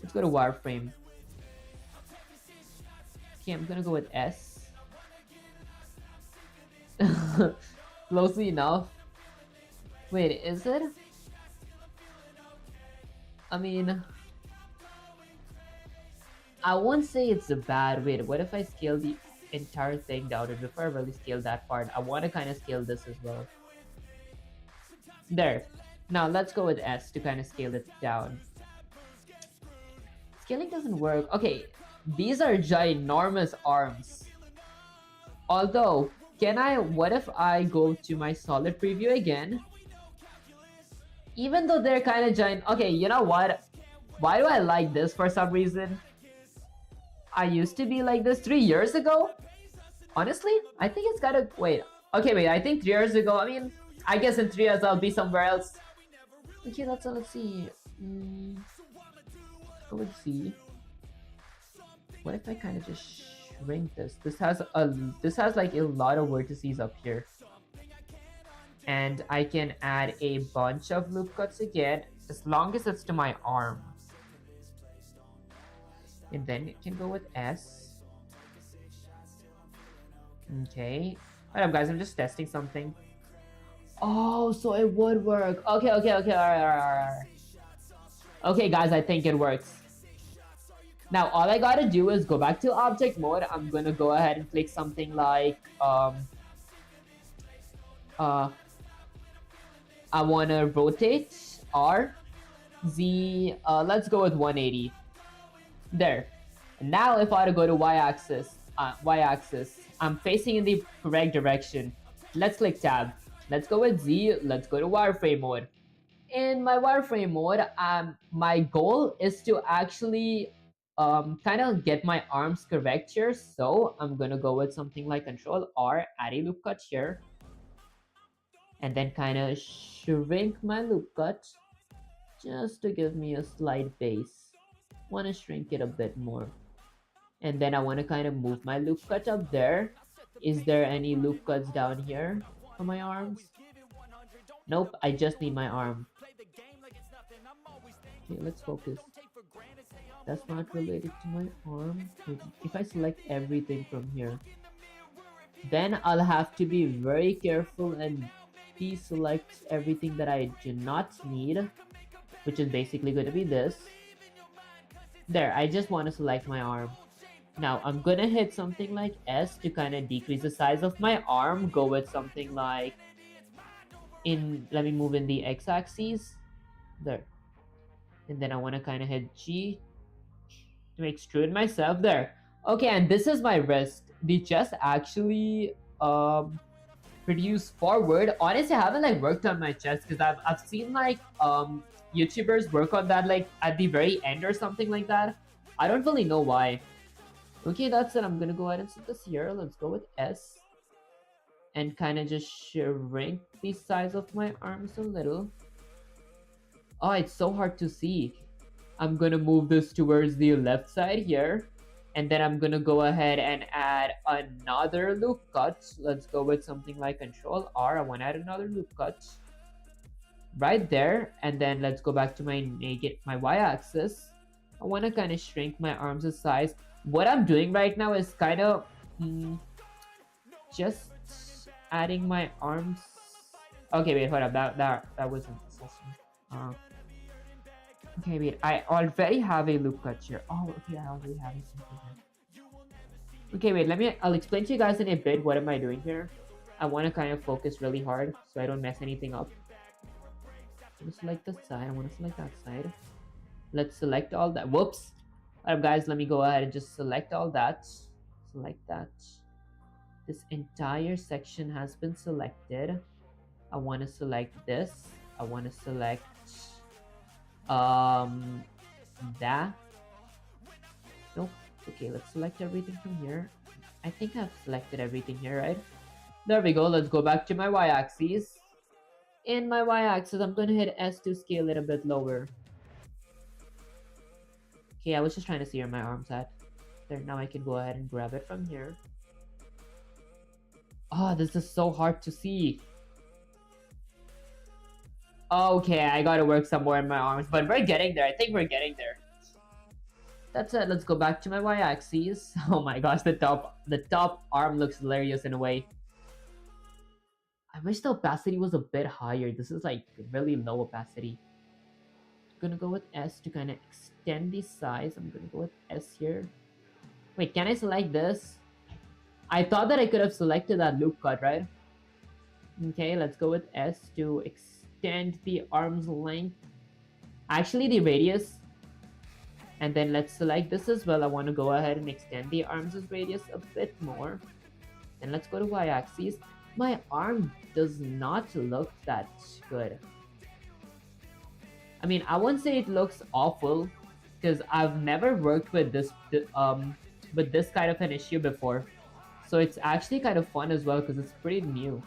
Let's go to wireframe. Okay, I'm gonna go with S. Closely enough. Wait, is it? I mean, I won't say it's a bad. Wait, what if I scale the entire thing down? And before I really scale that part, I want to kind of scale this as well. There. Now let's go with S to kind of scale it down. Scaling doesn't work. Okay, these are ginormous arms. Although, what if I go to my solid preview again? Even though they're kind of giant. Okay, you know what? Why do I like this for some reason? I used to be like this 3 years ago. Honestly, I think it's gotta wait. Okay, wait. I think 3 years ago. I mean, I guess in 3 years I'll be somewhere else. Okay, let's see. Go with C. What if I kind of just shrink this? This has like a lot of vertices up here. And I can add a bunch of loop cuts again, as long as it's to my arm. And then it can go with S. Okay. Alright guys, I'm just testing something. Oh, so it would work. Okay, alright. Okay guys, I think it works. Now all I gotta do is go back to object mode. I'm gonna go ahead and click something like uh I wanna rotate R Z, let's go with 180. There. Now if I were to go to y-axis, I'm facing in the correct direction. Let's click tab. Let's go with Z, let's go to wireframe mode. In my wireframe mode, my goal is to actually kind of get my arms correct here. So I'm gonna go with something like Control R, add a loop cut here. And then kind of shrink my loop cut just to give me a slight base. Want to shrink it a bit more. And then I want to kind of move my loop cut up there. Is there any loop cuts down here for my arms? Nope, I just need my arm. Okay, let's focus. That's not related to my arm. If I select everything from here, then I'll have to be very careful and deselect everything that I do not need, which is basically going to be this. There, I just want to select my arm. Now I'm gonna hit something like S to kind of decrease the size of my arm. Go with something like let me move in the x-axis. There. And then I want to kind of hit G to extrude myself there. Okay, and this is my wrist. The chest actually produce forward. Honestly, I haven't like worked on my chest because I've seen like YouTubers work on that like at the very end or something like that. I don't really know why. Okay, that's it. I'm gonna go ahead and set this here. Let's go with S. And kind of just shrink the size of my arms a little. Oh, it's so hard to see. I'm gonna move this towards the left side here. And then I'm gonna go ahead and add another loop cut. Let's go with something like Control R. I want to add another loop cut right there. And then let's go back to my y-axis. I want to kind of shrink my arms' size. What I'm doing right now is kind of just adding my arms. Okay, wait, hold up. That wasn't the session. Okay, wait. I already have a loop cut here. Oh, okay, I already have it. Okay, wait. I'll explain to you guys in a bit. What am I doing here? I want to kind of focus really hard so I don't mess anything up. I'm gonna select this side. I want to select that side. Let's select all that. Whoops. Alright guys, let me go ahead and just select all that. Select that. This entire section has been selected. I want to select this. I want to select that. Nope. Okay, let's select everything from here. I think I've selected everything here, right? There we go. Let's go back to my y-axis. In my y-axis, I'm going to hit S to scale it a bit lower. Okay, I was just trying to see where my arm's at. There, now I can go ahead and grab it from here. Oh, this is so hard to see. Okay, I gotta work some more in my arms, but we're getting there. I think we're getting there. That's it. Let's go back to my y-axis. Oh my gosh, the top arm looks hilarious in a way. I wish the opacity was a bit higher. This is like really low opacity. I'm gonna go with S to kind of extend the size. I'm gonna go with S here. Wait, can I select this? I thought that I could have selected that loop cut, right? Okay, let's go with S to extend the arm's length. Actually, the radius. And then let's select this as well. I want to go ahead and extend the arm's radius a bit more. And let's go to y-axis. My arm does not look that good. I mean, I won't say it looks awful because I've never worked with this kind of an issue before. So it's actually kind of fun as well because it's pretty new.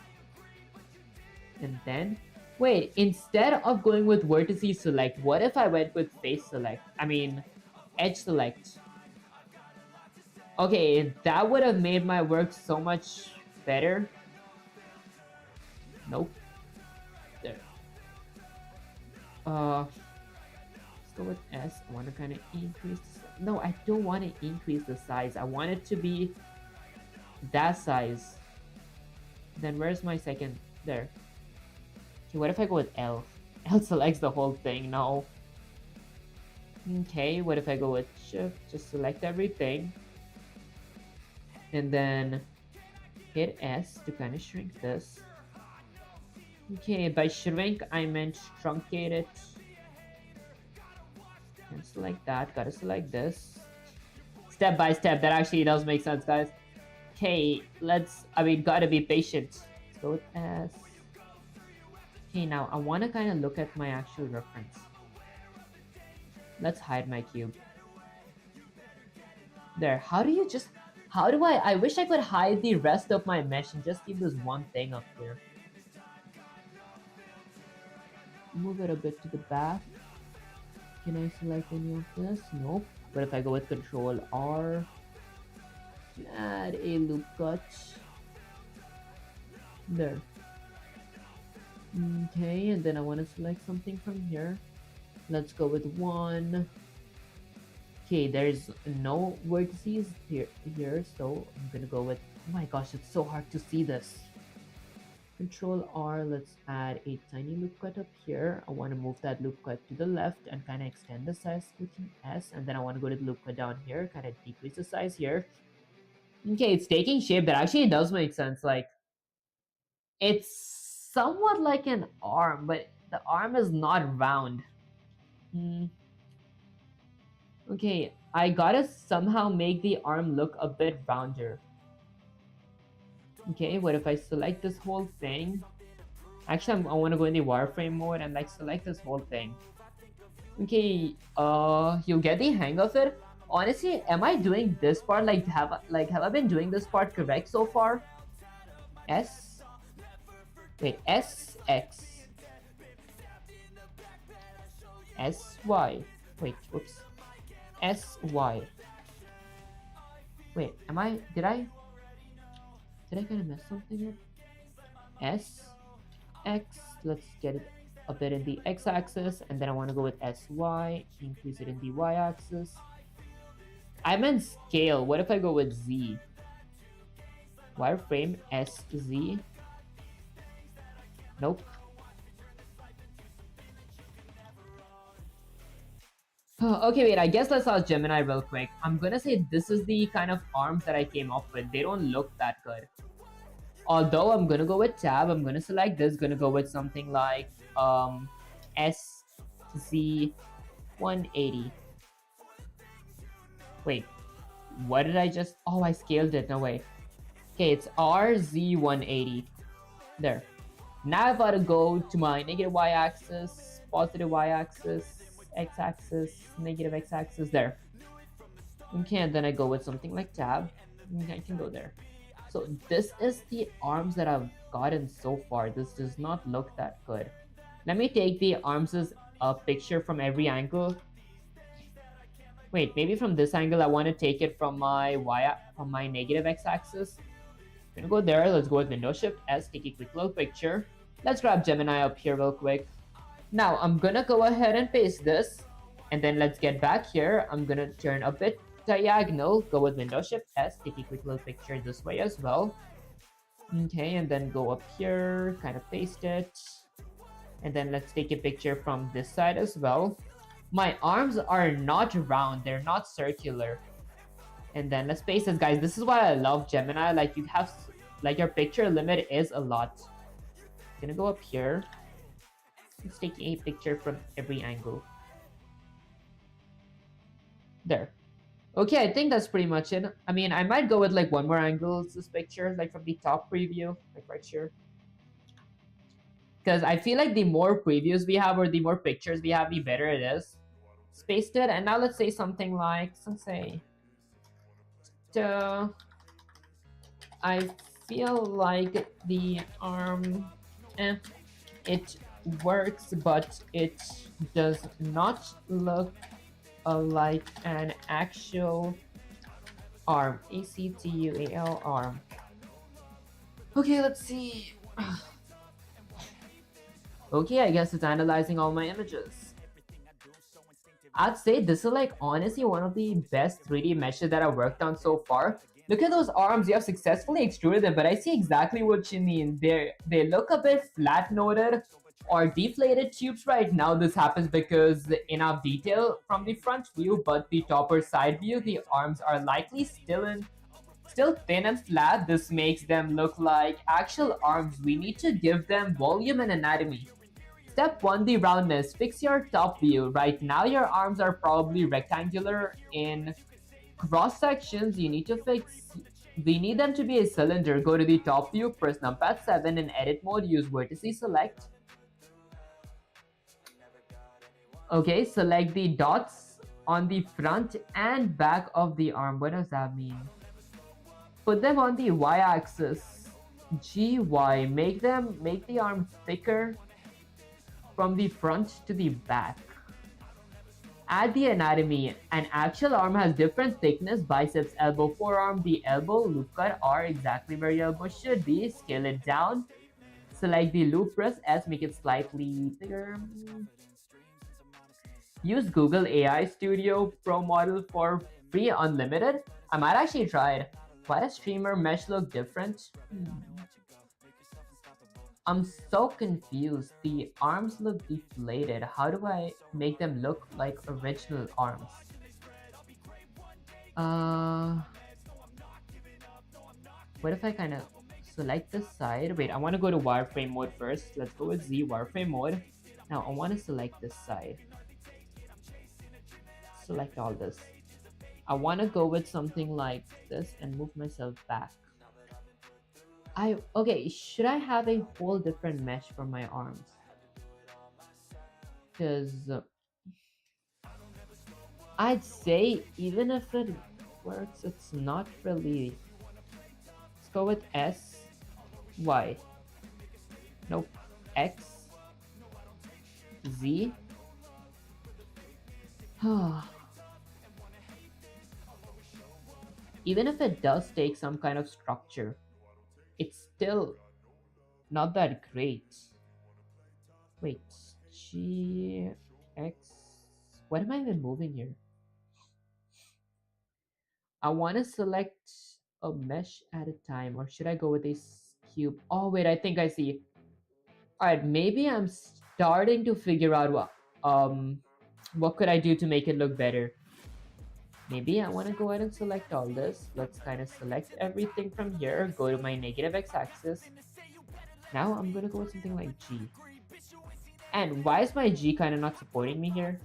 And then, wait, instead of going with vertices select, what if I went with face select? I mean, edge select. Okay, that would have made my work so much better. Nope. There. go with S. I want to kind of increase no, I don't want to increase the size. I want it to be that size. Then where's my second? There. Okay, what if I go with L? L selects the whole thing. No. Okay, what if I go with shift? Just select everything. And then hit S to kind of shrink this. Okay, by shrink, I meant truncate it. And select that. Gotta select this. Step by step. That actually does make sense, guys. Okay, gotta be patient. Let's go with S. Okay, now I want to kind of look at my actual reference. Let's hide my cube. There. How do I wish I could hide the rest of my mesh and just keep this one thing up here. Move it a bit to the back. Can I select any of this? Nope. But if I go with Control R, add a loop cut. There. Okay, and then I want to select something from here. Let's go with 1. Okay, there's no vertices here, so I'm gonna go with, oh my gosh, it's so hard to see this. Control R, let's add a tiny loop cut up here. I want to move that loop cut to the left and kind of extend the size clicking S, and then I want to go to the loop cut down here, kind of decrease the size here. Okay, it's taking shape. That actually does make sense. Like, it's somewhat like an arm, but the arm is not round. Okay, I gotta somehow make the arm look a bit rounder. Okay, what if I select this whole thing? Actually, I want to go in the wireframe mode and like select this whole thing. Okay, you'll get the hang of it. Honestly, am I doing this part have I been doing this part correct so far? S. Wait, S X S Y. Wait, whoops. S Y. Wait, did I kind of mess something up? S X. Let's get it a bit in the x-axis, and then I want to go with SY, increase it in the y-axis. I meant scale. What if I go with Z? Wireframe SZ. Nope. Okay, wait, I guess let's ask Gemini real quick. I'm gonna say this is the kind of arms that I came up with. They don't look that good. Although I'm gonna go with tab, I'm gonna select this, gonna go with something like SZ180. Wait, what did I just, oh, I scaled it, no way. Okay, it's RZ180. There. Now I've got to go to my negative y-axis, positive y-axis, x-axis, negative x-axis, there. Okay, and then I go with something like tab. Okay, I can go there. So this is the arms that I've gotten so far. This does not look that good. Let me take the arms as a picture from every angle. Wait, maybe from this angle I want to take it from my negative x-axis. I'm gonna go there. Let's go with Windows Shift S, take a quick little picture. Let's grab Gemini up here real quick. Now I'm gonna go ahead and paste this, and then let's get back here. I'm gonna turn a bit diagonal, go with Windows Shift S, take a quick little picture this way as well. Okay, and then go up here, kind of paste it. And then let's take a picture from this side as well. My arms are not round, they're not circular. And then let's paste this, guys. This is why I love Gemini. Like, you have, like, your picture limit is a lot. I'm gonna go up here. Let's take a picture from every angle. There. Okay, I think that's pretty much it. I mean, I might go with like one more angle. This picture, like from the top preview, like right here. Because I feel like the more previews we have or the more pictures we have, the better it is. Spaced it, and now let's say something like, let's say, I feel like the arm, it works, but it does not look like an actual arm. ACTUAL arm. Okay, let's see. Okay, I guess it's analyzing all my images. I'd say this is like honestly one of the best 3D meshes that I've worked on so far. Look at those arms, you have successfully extruded them, but I see exactly what you mean. They look a bit flat noted or deflated tubes right now. This happens because enough detail from the front view, but the top or side view, the arms are likely still thin and flat. This makes them look like actual arms. We need to give them volume and anatomy. Step 1, the roundness. Fix your top view. Right now your arms are probably rectangular in cross sections. We need them to be a cylinder. Go to the top view, press numpad 7 in edit mode, use vertices select. Okay, select the dots on the front and back of the arm. What does that mean? Put them on the y-axis. GY. Make the arm thicker from the front to the back. Add the anatomy. An actual arm has different thickness, biceps, elbow, forearm. The elbow, loop cut are exactly where your elbow should be. Scale it down. Select the loop, press S, make it slightly bigger. Use Google AI Studio Pro model for free unlimited. I might actually try it. Why does streamer mesh look different? I'm so confused. The arms look deflated. How do I make them look like original arms? What if I kind of select this side? Wait, I want to go to wireframe mode first. Let's go with Z wireframe mode. Now I want to select this side. Select all this. I want to go with something like this and move myself back. Okay, should I have a whole different mesh for my arms? Because I'd say even if it works, it's not really. Let's go with S, Y. Nope, X, Z. Even if it does take some kind of structure, it's still not that great. Wait, G, X. What am I even moving here? I want to select a mesh at a time, or should I go with a cube? Oh wait, I think I see. All right, maybe I'm starting to figure out what could I do to make it look better. Maybe I want to go ahead and select all this. Let's kind of select everything from here. Go to my negative x-axis. Now I'm gonna go with something like G. And why is my G kind of not supporting me here?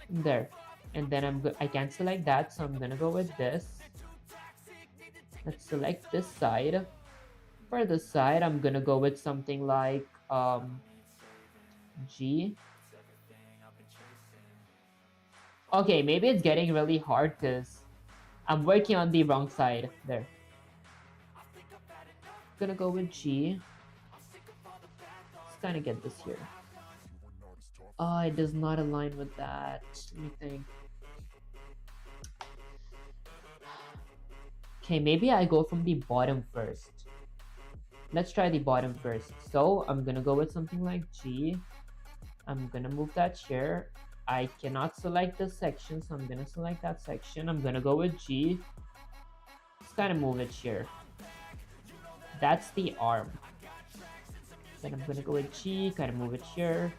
There. And then I can't select that, so I'm gonna go with this. Let's select this side. For the side, I'm gonna go with something like G. Okay, maybe it's getting really hard because I'm working on the wrong side. There. Gonna go with G. Let's kind of get this here. Oh, it does not align with that. Let me think. Okay, maybe I go from the bottom first. Let's try the bottom first. So I'm gonna go with something like G. I'm gonna move that here. I cannot select this section, so I'm gonna select that section. I'm gonna go with G. Let's kind of move it here. That's the arm. Then I'm gonna go with G, kind of move it here.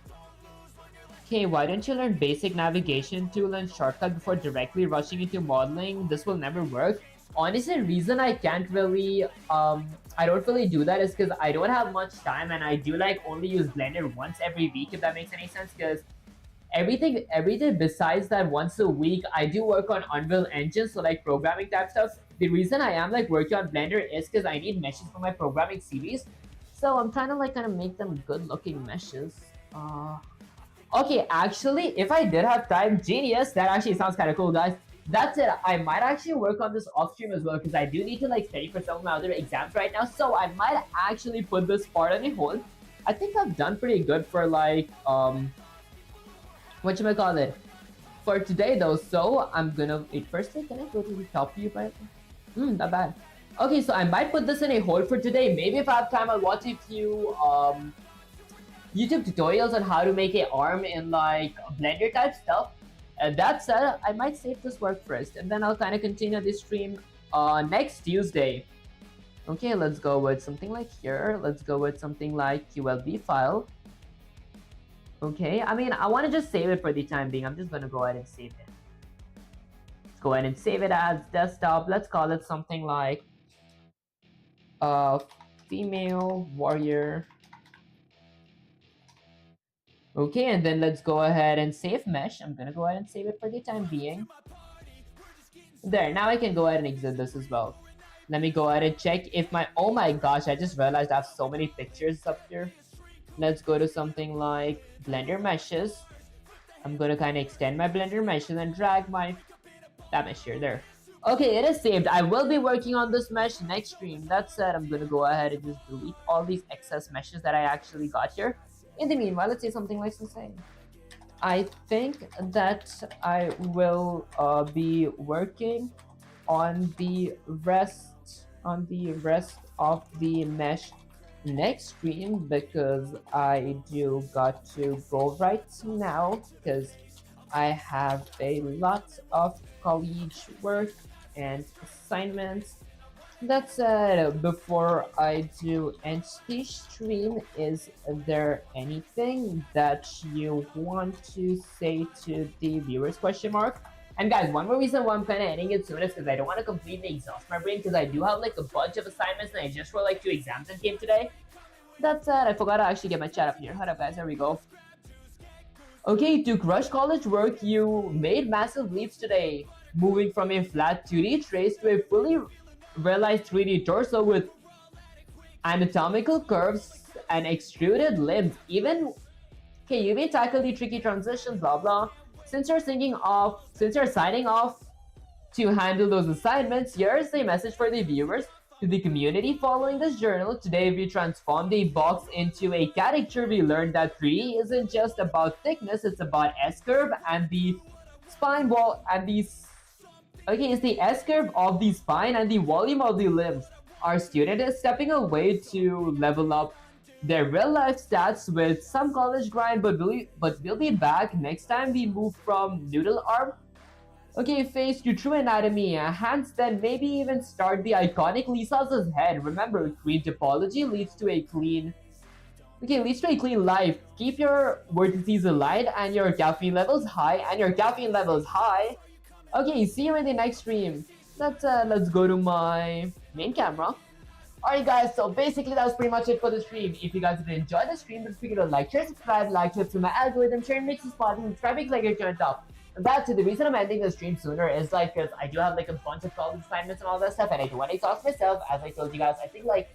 Okay, why don't you learn basic navigation tool and shortcut before directly rushing into modeling? This will never work. Honestly, the reason I can't really, I don't really do that is because I don't have much time and I do like only use Blender once every week, if that makes any sense, because everything besides that once a week, I do work on Unreal Engine, so like programming type stuff. The reason I am like working on Blender is because I need meshes for my programming series. So I'm trying to like kind of make them good looking meshes. Okay, actually, if I did have time, genius, that actually sounds kind of cool, guys. That's it. I might actually work on this off stream as well because I do need to like study for some of my other exams right now. So I might actually put this part on a hold. I think I've done pretty good for like whatchamacallit, for today though. So I'm gonna wait first. Can I go to the top view? But not bad. Okay, so I might put this in a hold for today. Maybe if I have time, I'll watch a few YouTube tutorials on how to make a arm in like Blender type stuff. That said, I might save this work first, and then I'll kind of continue this stream next Tuesday. Okay, let's go with something like here. Let's go with something like QLB file. Okay, I mean, I want to just save it for the time being. I'm just going to go ahead and save it. Let's go ahead and save it as desktop. Let's call it something like female warrior. Okay, and then let's go ahead and save mesh. I'm going to go ahead and save it for the time being. There, now I can go ahead and exit this as well. Let me go ahead and check if my... Oh my gosh, I just realized I have so many pictures up here. Let's go to something like Blender meshes. I'm going to kind of extend my Blender meshes and drag that mesh here. There. Okay, it is saved. I will be working on this mesh next stream. That said, I'm going to go ahead and just delete all these excess meshes that I actually got here. In the meanwhile, let's say something like insane. I think that I will be working on the rest of the mesh next stream, because I do got to go right now because I have a lot of college work and assignments. That said, before I do end the stream, is there anything that you want to say to the viewers? Question mark. And guys, one more reason why I'm kind of ending it soon is because I don't want to completely exhaust my brain, because I do have like a bunch of assignments and I just wrote like 2 exams in game today. That said, I forgot to actually get my chat up here. Hold up guys, there we go. Okay, to crush college work, you made massive leaps today, moving from a flat 2D trace to a fully realized 3D torso with anatomical curves and extruded limbs. Even you may tackle the tricky transitions, blah blah. Since you're signing off to handle those assignments, here's a message for the viewers. To the community following this journal, today we transformed a box into a caricature. We learned that 3D isn't just about thickness, it's about S-curve and the spine wall and the... Okay, it's the S-curve of the spine and the volume of the limbs. Our student is stepping away to level up their real-life stats with some college grind, but we'll be back next time we move from noodle arm. Okay, face to true anatomy, hands, then maybe even start the iconic Lisa's head. Remember, clean topology leads to a clean life. Keep your vertices aligned and your caffeine levels high, Okay, see you in the next stream. Let's go to my main camera. Alright guys, so basically that was pretty much it for the stream. If you guys did enjoy the stream, don't forget to like, share, subscribe, like tips to my algorithm, share makes this part, and subscribing like you're turned up. And that's it. The reason I'm ending the stream sooner is like because I do have like a bunch of college assignments and all that stuff, and I do want to exhaust myself, as I told you guys, I think like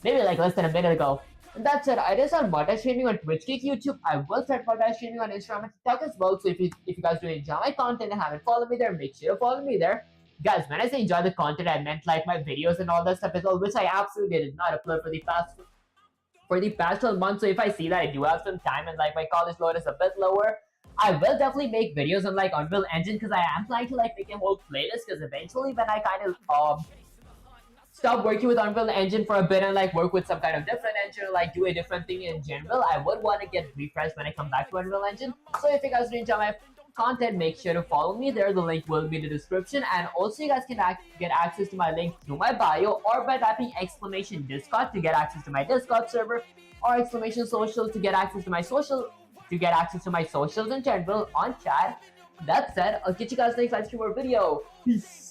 maybe like less than a minute ago. And that's it. I just start multi-streaming on Twitch, Kick, YouTube. I will start multi-streaming on Instagram and TikTok as well. So if you guys do enjoy my content and haven't followed me there, make sure to follow me there. Guys, when I say enjoy the content, I meant like my videos and all that stuff as well, which I absolutely did not upload for the past 12 months. So if I see that I do have some time and like my college load is a bit lower, I will definitely make videos on like Unreal Engine, because I am planning to like make a whole playlist, because eventually when I kind of stop working with Unreal Engine for a bit and like work with some kind of different engine, or like do a different thing in general, I would want to get refreshed when I come back to Unreal Engine. So if you guys do enjoy my content, make sure to follow me there. The link will be in the description, and also you guys can get access to my link through my bio, or by typing exclamation Discord to get access to my Discord server, or exclamation social to get access to my socials in general on chat. That said, I'll catch you guys next live stream or video. Peace.